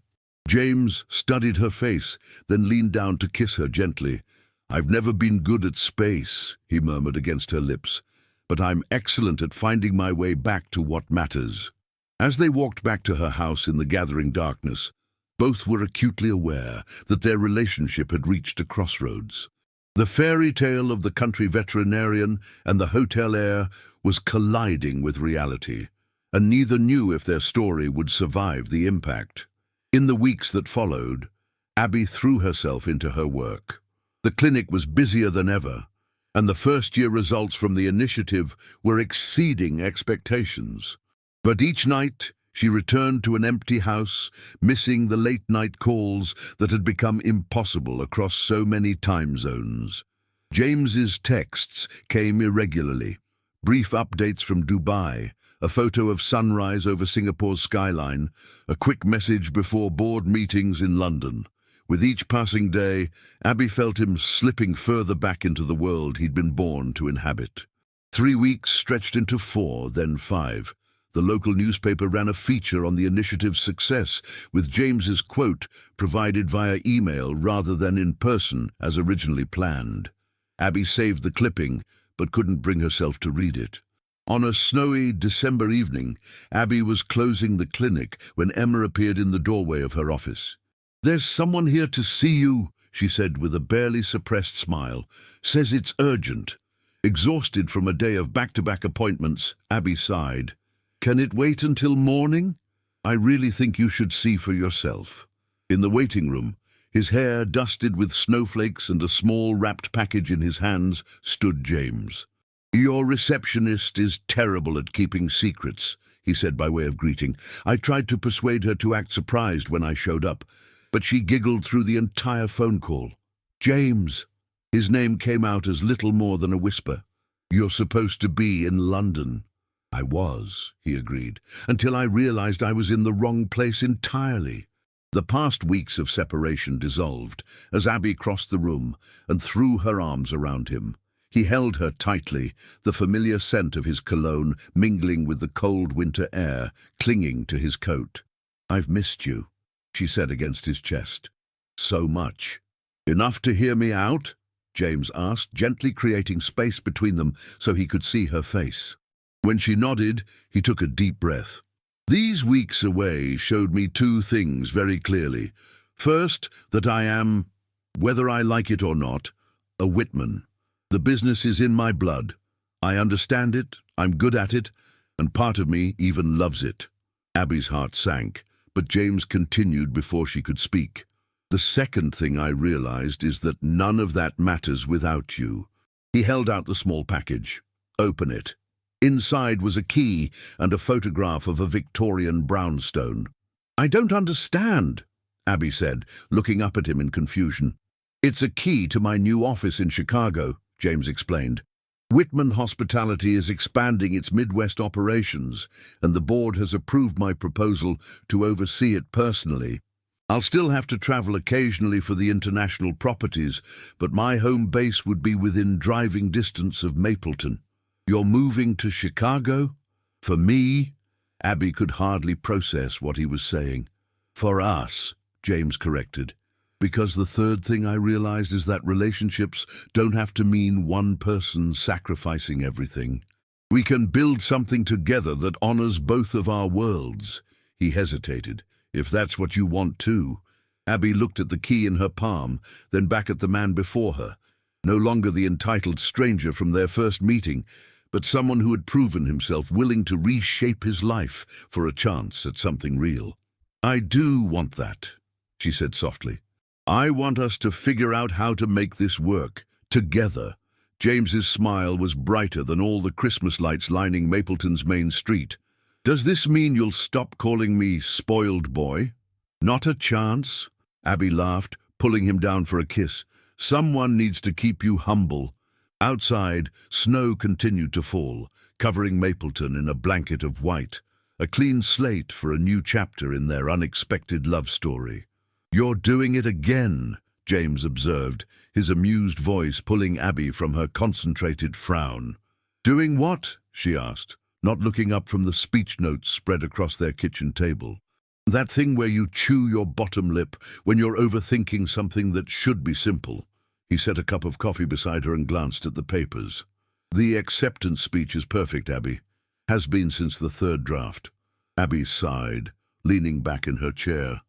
A: James studied her face, then leaned down to kiss her gently. I've never been good at space, he murmured against her lips, but I'm excellent at finding my way back to what matters. As they walked back to her house in the gathering darkness, both were acutely aware that their relationship had reached a crossroads. The fairy tale of the country veterinarian and the hotel heir was colliding with reality, and neither knew if their story would survive the impact. In the weeks that followed, Abby threw herself into her work. The clinic was busier than ever, and the first-year results from the initiative were exceeding expectations. But each night, she returned to an empty house, missing the late-night calls that had become impossible across so many time zones. James's texts came irregularly, brief updates from Dubai, a photo of sunrise over Singapore's skyline, a quick message before board meetings in London. With each passing day, Abby felt him slipping further back into the world he'd been born to inhabit. 3 weeks stretched into 4, then 5. The local newspaper ran a feature on the initiative's success, with James's quote provided via email rather than in person as originally planned. Abby saved the clipping, but couldn't bring herself to read it. On a snowy December evening, Abby was closing the clinic when Emma appeared in the doorway of her office. There's someone here to see you, she said with a barely suppressed smile. Says it's urgent. Exhausted from a day of back-to-back appointments, Abby sighed. Can it wait until morning? I really think you should see for yourself. In the waiting room, his hair dusted with snowflakes and a small wrapped package in his hands, stood James. "Your receptionist is terrible at keeping secrets," he said by way of greeting. I tried to persuade her to act surprised when I showed up, but she giggled through the entire phone call. "James." His name came out as little more than a whisper. "You're supposed to be in London." "I was," he agreed, until I realized I was in the wrong place entirely. The past weeks of separation dissolved as Abby crossed the room and threw her arms around him. He held her tightly, the familiar scent of his cologne mingling with the cold winter air, clinging to his coat. "I've missed you," she said against his chest. "So much." "Enough to hear me out?" James asked, gently creating space between them so he could see her face. When she nodded, he took a deep breath. "These weeks away showed me two things very clearly. First, that I am, whether I like it or not, a Whitman. The business is in my blood. I understand it, I'm good at it, and part of me even loves it." Abby's heart sank, but James continued before she could speak. "The second thing I realized is that none of that matters without you." He held out the small package. "Open it." Inside was a key and a photograph of a Victorian brownstone. "I don't understand," Abby said, looking up at him in confusion. "It's a key to my new office in Chicago," James explained. "Whitman Hospitality is expanding its Midwest operations, and the board has approved my proposal to oversee it personally. I'll still have to travel occasionally for the international properties, but my home base would be within driving distance of Mapleton." "You're moving to Chicago?" "For me?" Abby could hardly process what he was saying. "For us," James corrected. "Because the third thing I realized is that relationships don't have to mean one person sacrificing everything. We can build something together that honors both of our worlds." He hesitated. "If that's what you want too." Abby looked at the key in her palm, then back at the man before her. No longer the entitled stranger from their first meeting, but someone who had proven himself willing to reshape his life for a chance at something real. "I do want that," she said softly. "I want us to figure out how to make this work, together." James's smile was brighter than all the Christmas lights lining Mapleton's main street. "Does this mean you'll stop calling me spoiled boy?" "Not a chance," Abby laughed, pulling him down for a kiss. "Someone needs to keep you humble." Outside, snow continued to fall, covering Mapleton in a blanket of white, a clean slate for a new chapter in their unexpected love story. "You're doing it again," James observed, his amused voice pulling Abby from her concentrated frown. "Doing what?" she asked, not looking up from the speech notes spread across their kitchen table. "That thing where you chew your bottom lip when you're overthinking something that should be simple." He set a cup of coffee beside her and glanced at the papers. "The acceptance speech is perfect, Abby. Has been since the third draft." Abby sighed, leaning back in her chair.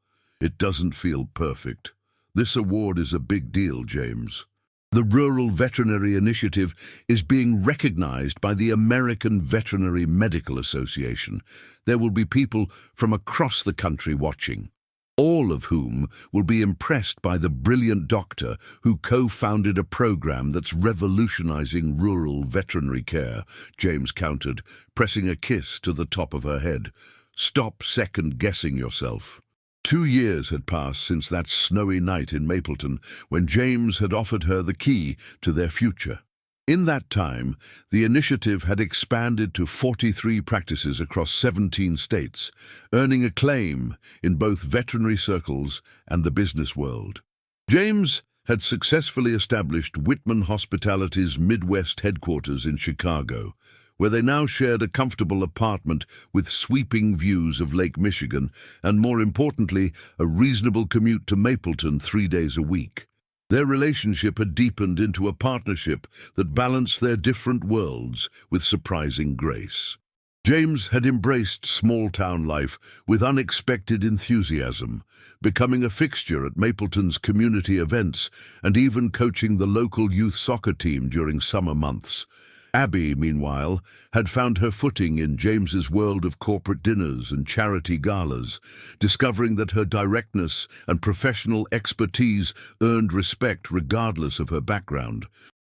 A: "It doesn't feel perfect. This award is a big deal, James. The Rural Veterinary Initiative is being recognized by the American Veterinary Medical Association. There will be people from across the country watching, all of whom will be impressed by the brilliant doctor who co-founded a program that's revolutionizing rural veterinary care," James countered, pressing a kiss to the top of her head. "Stop second-guessing yourself." 2 years had passed since that snowy night in Mapleton when James had offered her the key to their future. In that time, the initiative had expanded to 43 practices across 17 states, earning acclaim in both veterinary circles and the business world. James had successfully established Whitman Hospitality's Midwest headquarters in Chicago, where they now shared a comfortable apartment with sweeping views of Lake Michigan and, more importantly, a reasonable commute to Mapleton 3 days a week. Their relationship had deepened into a partnership that balanced their different worlds with surprising grace. James had embraced small-town life with unexpected enthusiasm, becoming a fixture at Mapleton's community events and even coaching the local youth soccer team during summer months. Abby, meanwhile, had found her footing in James's world of corporate dinners and charity galas, discovering that her directness and professional expertise earned respect regardless of her background.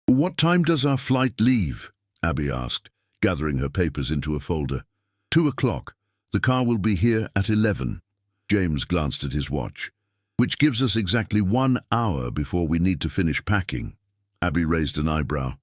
A: "What time does our flight leave?" Abby asked, gathering her papers into a folder. 2 o'clock. The car will be here at 11. James glanced at his watch. Which gives us exactly 1 hour before we need to finish packing. Abby raised an eyebrow.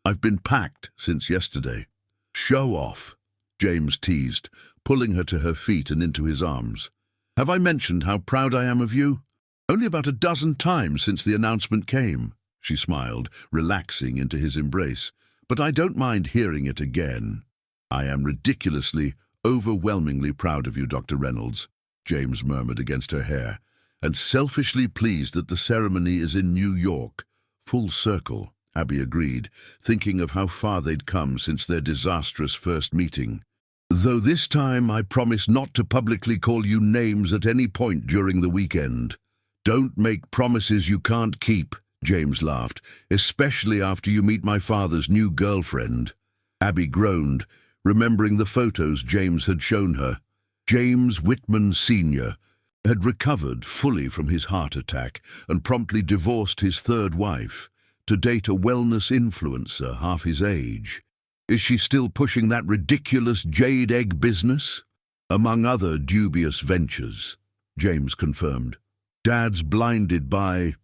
A: I've been packed since yesterday. Show off, James teased, pulling her to her feet and into his arms. Have I mentioned how proud I am of you? Only about a dozen times since the announcement came, she smiled, relaxing into his embrace. But I don't mind hearing it again. I am ridiculously, overwhelmingly proud of you, Dr. Reynolds, James murmured against her hair, and selfishly pleased that the ceremony is in New York. Full circle, Abby agreed, thinking of how far they'd come since their disastrous first meeting. Though this time I promise not to publicly call you names at any point during the weekend. Don't make promises you can't keep, James laughed, especially after you meet my father's new girlfriend. Abby groaned, remembering the photos James had shown her. James Whitman Sr. had recovered fully from his heart attack and promptly divorced his third wife to date a wellness influencer half his age. Is she still pushing that ridiculous jade egg business? Among other dubious ventures, James confirmed. Dad's blinded by,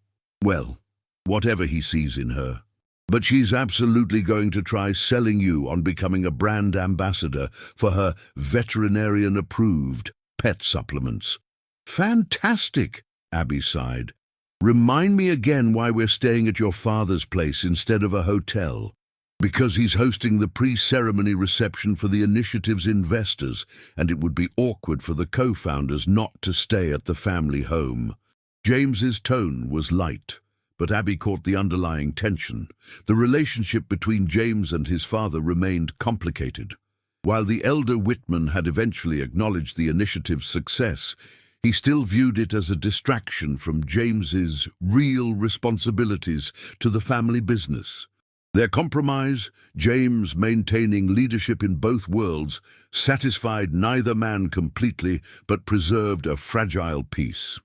A: well, whatever he sees in her. But she's absolutely going to try selling you on becoming a brand ambassador for her veterinarian-approved pet supplements. Fantastic, Abby sighed. Remind me again why we're staying at your father's place instead of a hotel. Because he's hosting the pre-ceremony reception for the initiative's investors, and it would be awkward for the co-founders not to stay at the family home. James's tone was light, but Abby caught the underlying tension. The relationship between James and his father remained complicated. While the elder Whitman had eventually acknowledged the initiative's success, he still viewed it as a distraction from James's real responsibilities to the family business. Their compromise, James maintaining leadership in both worlds, satisfied neither man completely but preserved a fragile peace.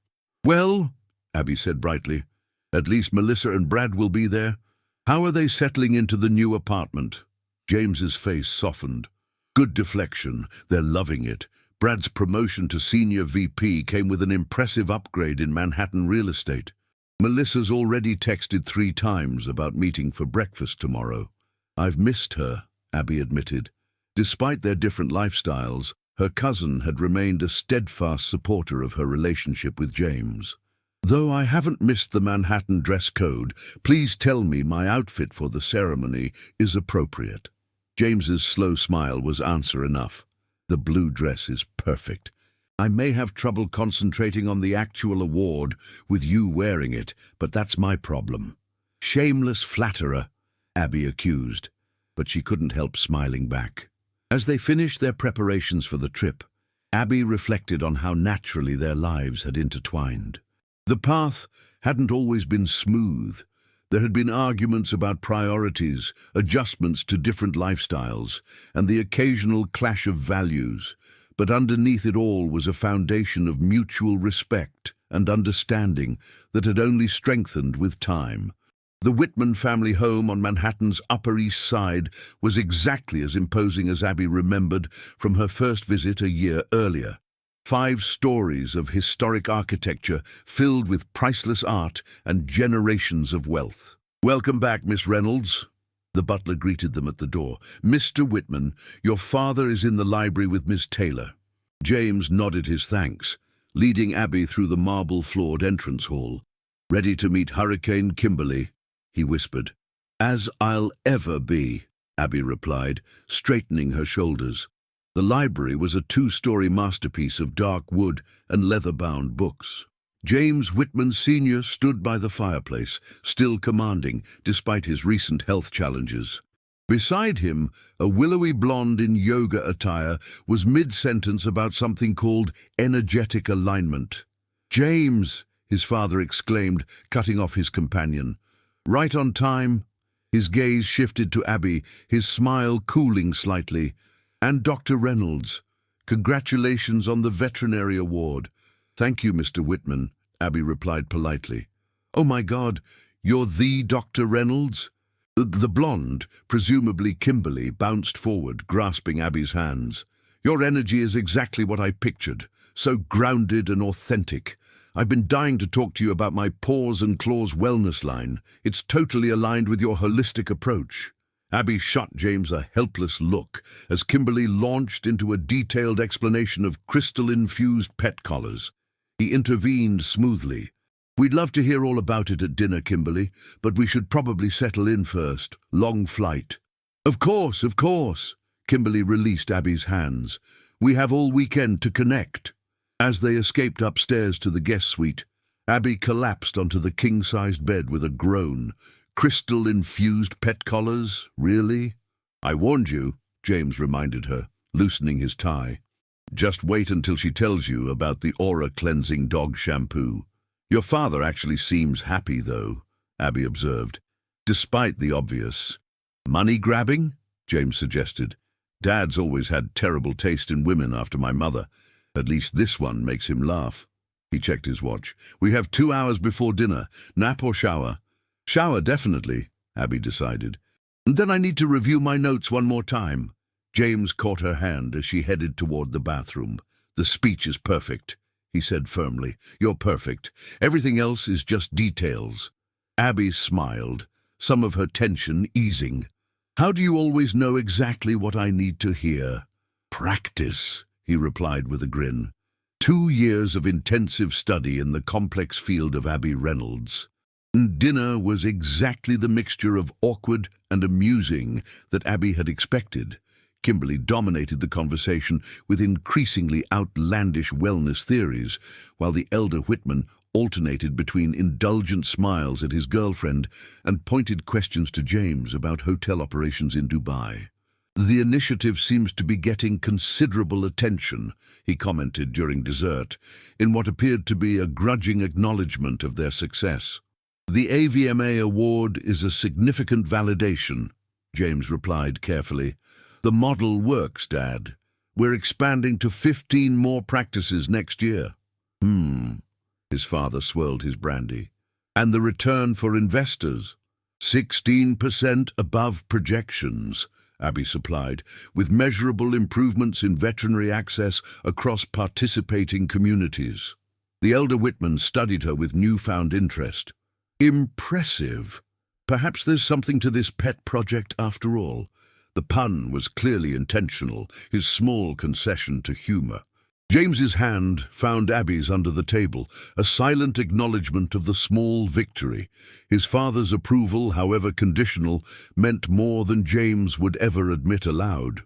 A: Well, Abby said brightly, at least Melissa and Brad will be there. How are they settling into the new apartment? James's face softened. Good deflection, they're loving it. Brad's promotion to senior VP came with an impressive upgrade in Manhattan real estate. Melissa's already texted 3 times about meeting for breakfast tomorrow. I've missed her, Abby admitted. Despite their different lifestyles, her cousin had remained a steadfast supporter of her relationship with James. Though I haven't missed the Manhattan dress code, please tell me my outfit for the ceremony is appropriate. James's slow smile was answer enough. The blue dress is perfect. I may have trouble concentrating on the actual award with you wearing it, but that's my problem. Shameless flatterer, Abby accused, but she couldn't help smiling back. As they finished their preparations for the trip, Abby reflected on how naturally their lives had intertwined. The path hadn't always been smooth. There had been arguments about priorities, adjustments to different lifestyles, and the occasional clash of values. But underneath it all was a foundation of mutual respect and understanding that had only strengthened with time. The Whitman family home on Manhattan's Upper East Side was exactly as imposing as Abby remembered from her first visit a year earlier. 5 stories of historic architecture filled with priceless art and generations of wealth. Welcome back, Miss Reynolds. The butler greeted them at the door. Mr. Whitman, your father is in the library with Miss Taylor. James nodded his thanks, leading Abby through the marble-floored entrance hall. Ready to meet Hurricane Kimberly, he whispered. As I'll ever be, Abby replied, straightening her shoulders. The library was a 2-story masterpiece of dark wood and leather-bound books. James Whitman Sr. stood by the fireplace, still commanding, despite his recent health challenges. Beside him, a willowy blonde in yoga attire was mid-sentence about something called energetic alignment. James, his father exclaimed, cutting off his companion. Right on time. His gaze shifted to Abby, his smile cooling slightly. And Dr. Reynolds, congratulations on the veterinary award. Thank you, Mr. Whitman, Abby replied politely. Oh my God, you're the Dr. Reynolds? The blonde, presumably Kimberly, bounced forward, grasping Abby's hands. "Your energy is exactly what I pictured, so grounded and authentic. I've been dying to talk to you about my Paws and Claws wellness line. It's totally aligned with your holistic approach." Abby shot James a helpless look as Kimberly launched into a detailed explanation of crystal-infused pet collars. He intervened smoothly. "We'd love to hear all about it at dinner, Kimberly, but we should probably settle in first. Long flight." Of course, of course." Kimberly released Abby's hands. "We have all weekend to connect." As they escaped upstairs to the guest suite, Abby collapsed onto the king-sized bed with a groan. "Crystal-infused pet collars? Really?" "I warned you," James reminded her, loosening his tie. "Just wait until she tells you about the aura-cleansing dog shampoo." "Your father actually seems happy, though," Abby observed, despite the obvious. "Money-grabbing?" James suggested. "Dad's always had terrible taste in women after my mother. At least this one makes him laugh." He checked his watch. "We have 2 hours before dinner. Nap or shower?" "Shower, definitely," Abby decided. "And then I need to review my notes one more time." James caught her hand as she headed toward the bathroom. "The speech is perfect," he said firmly. "You're perfect. Everything else is just details." Abby smiled, some of her tension easing. "How do you always know exactly what I need to hear?" "Practice," he replied with a grin. 2 years of intensive study in the complex field of Abby Reynolds. Dinner was exactly the mixture of awkward and amusing that Abby had expected. Kimberly dominated the conversation with increasingly outlandish wellness theories, while the elder Whitman alternated between indulgent smiles at his girlfriend and pointed questions to James about hotel operations in Dubai. "The initiative seems to be getting considerable attention," he commented during dessert, in what appeared to be a grudging acknowledgement of their success. "The AVMA award is a significant validation," James replied carefully. "The model works, Dad. We're expanding to 15 more practices next year." His father swirled his brandy. "And the return for investors?" 16% above projections," Abby supplied, "with measurable improvements in veterinary access across participating communities." The elder Whitman studied her with newfound interest. "Impressive. Perhaps there's something to this pet project after all." The pun was clearly intentional, his small concession to humor. James's hand found Abby's under the table, a silent acknowledgement of the small victory. His father's approval, however conditional, meant more than James would ever admit aloud.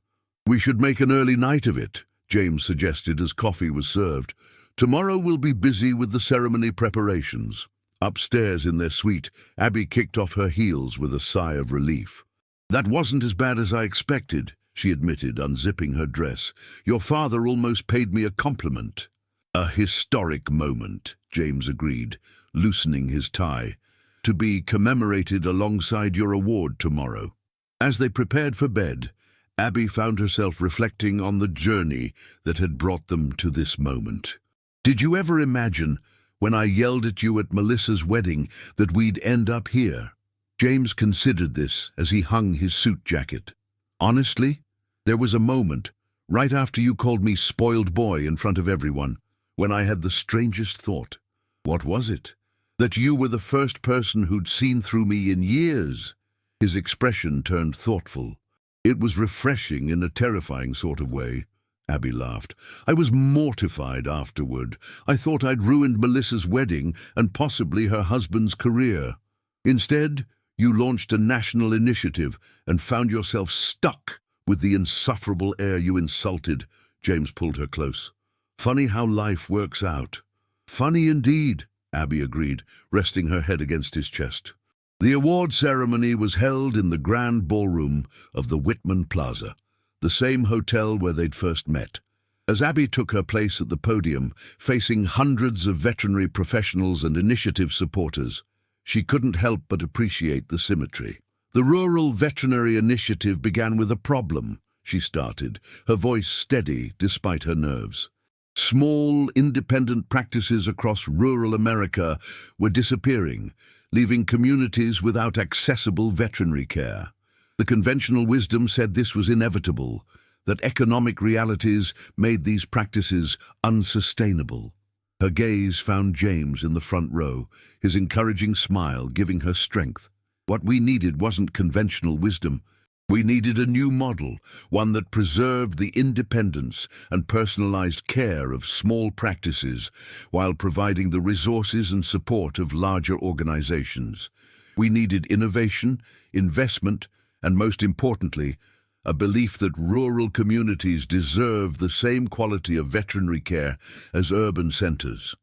A: "We should make an early night of it," James suggested as coffee was served. "Tomorrow we'll be busy with the ceremony preparations." Upstairs in their suite, Abby kicked off her heels with a sigh of relief. "That wasn't as bad as I expected," she admitted, unzipping her dress. "Your father almost paid me a compliment." "A historic moment," James agreed, loosening his tie, "to be commemorated alongside your award tomorrow." As they prepared for bed, Abby found herself reflecting on the journey that had brought them to this moment. "Did you ever imagine, when I yelled at you at Melissa's wedding, that we'd end up here?" James considered this as he hung his suit jacket. "Honestly, there was a moment, right after you called me spoiled boy in front of everyone, when I had the strangest thought." "What was it?" "That you were the first person who'd seen through me in years." His expression turned thoughtful. "It was refreshing in a terrifying sort of way," Abby laughed. "I was mortified afterward. I thought I'd ruined Melissa's wedding and possibly her husband's career. Instead, you launched a national initiative and found yourself stuck with the insufferable heir you insulted." James pulled her close. "Funny how life works out." "Funny indeed," Abby agreed, resting her head against his chest. The award ceremony was held in the grand ballroom of the Whitman Plaza, the same hotel where they'd first met. As Abby took her place at the podium, facing hundreds of veterinary professionals and initiative supporters, she couldn't help but appreciate the symmetry. "The Rural Veterinary Initiative began with a problem," she started, her voice steady despite her nerves. "Small, independent practices across rural America were disappearing, leaving communities without accessible veterinary care. The conventional wisdom said this was inevitable, that economic realities made these practices unsustainable. Her gaze found James in the front row, his encouraging smile giving her strength. What we needed wasn't conventional wisdom. We needed a new model, one that preserved the independence and personalized care of small practices while providing the resources and support of larger organizations. We needed innovation, investment, and most importantly, a belief that rural communities deserve the same quality of veterinary care as urban centers.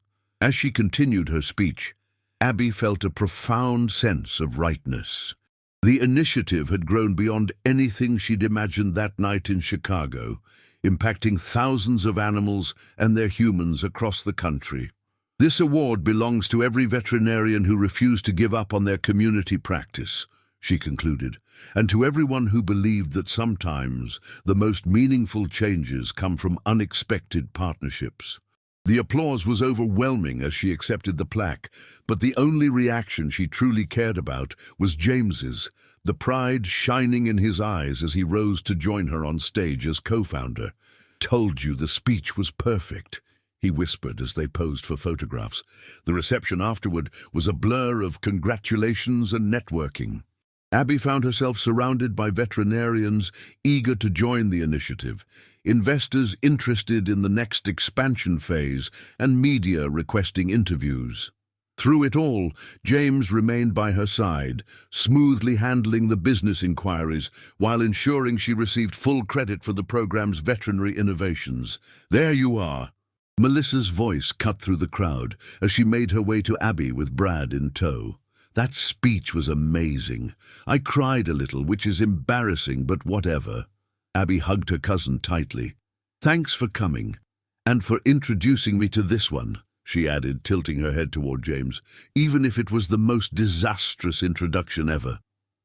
A: As she continued her speech, Abby felt a profound sense of rightness. The initiative had grown beyond anything she'd imagined that night in Chicago, impacting thousands of animals and their humans across the country. This award belongs to every veterinarian who refused to give up on their community practice, she concluded, and to everyone who believed that sometimes the most meaningful changes come from unexpected partnerships. The applause was overwhelming as she accepted the plaque, but the only reaction she truly cared about was James's, the pride shining in his eyes as he rose to join her on stage as co-founder. "Told you the speech was perfect," he whispered as they posed for photographs. The reception afterward was a blur of congratulations and networking. Abby found herself surrounded by veterinarians eager to join the initiative, investors interested in the next expansion phase, and media requesting interviews. Through it all, James remained by her side, smoothly handling the business inquiries while ensuring she received full credit for the program's veterinary innovations. "There you are." Melissa's voice cut through the crowd as she made her way to Abby with Brad in tow. "That speech was amazing. I cried a little, which is embarrassing, but whatever." Abby hugged her cousin tightly. "Thanks for coming, and for introducing me to this one," she added, tilting her head toward James, "even if it was the most disastrous introduction ever."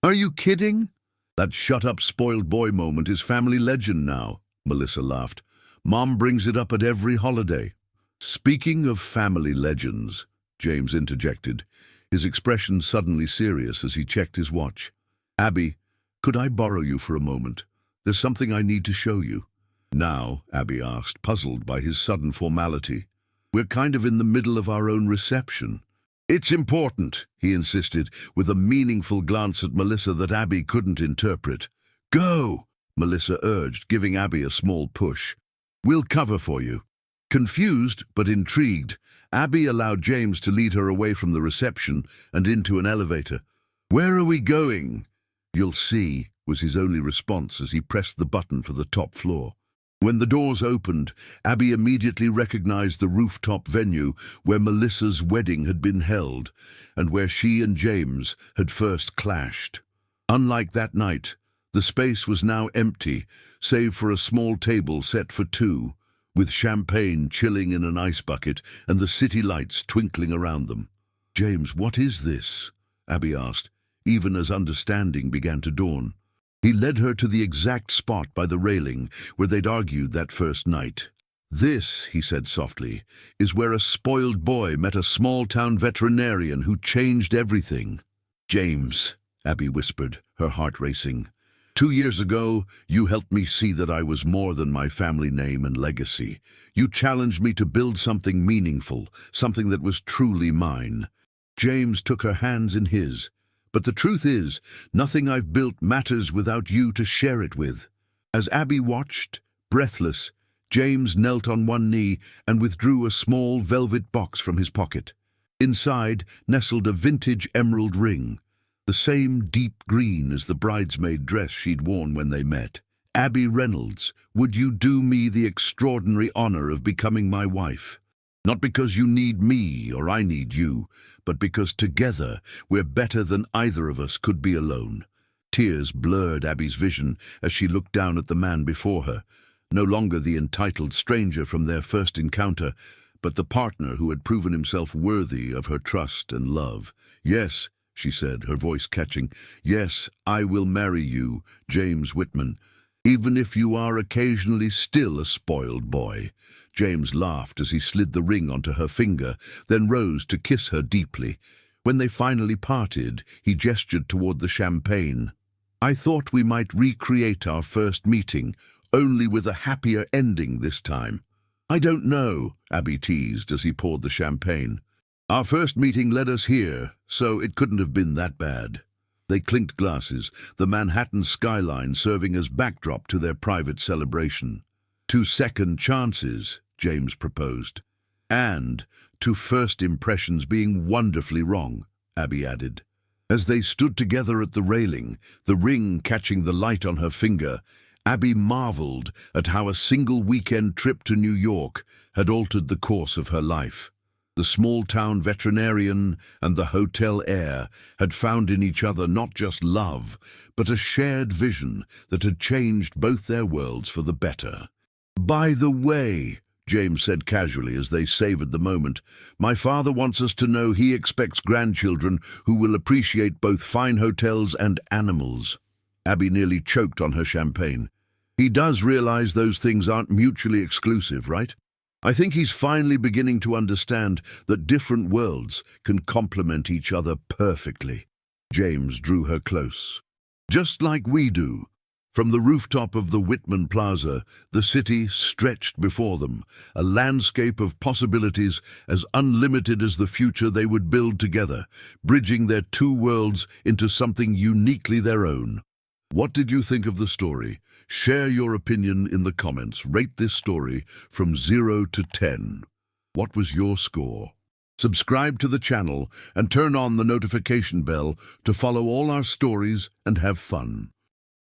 A: "Are you kidding?" "That shut-up spoiled boy moment is family legend now," Melissa laughed. "Mom brings it up at every holiday." "Speaking of family legends," James interjected, his expression suddenly serious as he checked his watch. "Abby, could I borrow you for a moment? There's something I need to show you." "Now?" Abby asked, puzzled by his sudden formality. "We're kind of in the middle of our own reception." "It's important," he insisted, with a meaningful glance at Melissa that Abby couldn't interpret. "Go," Melissa urged, giving Abby a small push. "We'll cover for you." Confused but intrigued, Abby allowed James to lead her away from the reception and into an elevator. "Where are we going?" "You'll see," was his only response as he pressed the button for the top floor. When the doors opened, Abby immediately recognized the rooftop venue where Melissa's wedding had been held and where she and James had first clashed. Unlike that night, the space was now empty, save for a small table set for two, with champagne chilling in an ice bucket and the city lights twinkling around them. "James, what is this?" Abby asked, even as understanding began to dawn. He led her to the exact spot by the railing where they'd argued that first night. "This," he said softly, "is where a spoiled boy met a small-town veterinarian who changed everything." "James," Abby whispered, her heart racing. 2 years ago, you helped me see that I was more than my family name and legacy. You challenged me to build something meaningful, something that was truly mine." James took her hands in his. "But the truth is, nothing I've built matters without you to share it with." As Abby watched, breathless, James knelt on one knee and withdrew a small velvet box from his pocket. Inside nestled a vintage emerald ring, the same deep green as the bridesmaid dress she'd worn when they met. "Abby Reynolds, would you do me the extraordinary honor of becoming my wife? Not because you need me or I need you, but because together we're better than either of us could be alone." Tears blurred Abby's vision as she looked down at the man before her, no longer the entitled stranger from their first encounter, but the partner who had proven himself worthy of her trust and love. "Yes," she said, her voice catching. "Yes, I will marry you, James Whitman, even if you are occasionally still a spoiled boy." James laughed as he slid the ring onto her finger, then rose to kiss her deeply. When they finally parted, he gestured toward the champagne. "I thought we might recreate our first meeting, only with a happier ending this time." "I don't know," Abby teased as he poured the champagne. "Our first meeting led us here, so it couldn't have been that bad." They clinked glasses, the Manhattan skyline serving as backdrop to their private celebration. "To second chances," James proposed. "And to first impressions being wonderfully wrong," Abby added. As they stood together at the railing, the ring catching the light on her finger, Abby marveled at how a single weekend trip to New York had altered the course of her life. The small-town veterinarian and the hotel heir had found in each other not just love, but a shared vision that had changed both their worlds for the better. "By the way," James said casually as they savored the moment, "my father wants us to know he expects grandchildren who will appreciate both fine hotels and animals." Abby nearly choked on her champagne. "He does realize those things aren't mutually exclusive, right? I think he's finally beginning to understand that different worlds can complement each other perfectly." James drew her close. "Just like we do." From the rooftop of the Whitman Plaza, the city stretched before them, a landscape of possibilities as unlimited as the future they would build together, bridging their two worlds into something uniquely their own. What did you think of the story? Share your opinion in the comments. Rate this story from 0 to 10. What was your score? Subscribe to the channel and turn on the notification bell to follow all our stories and have fun.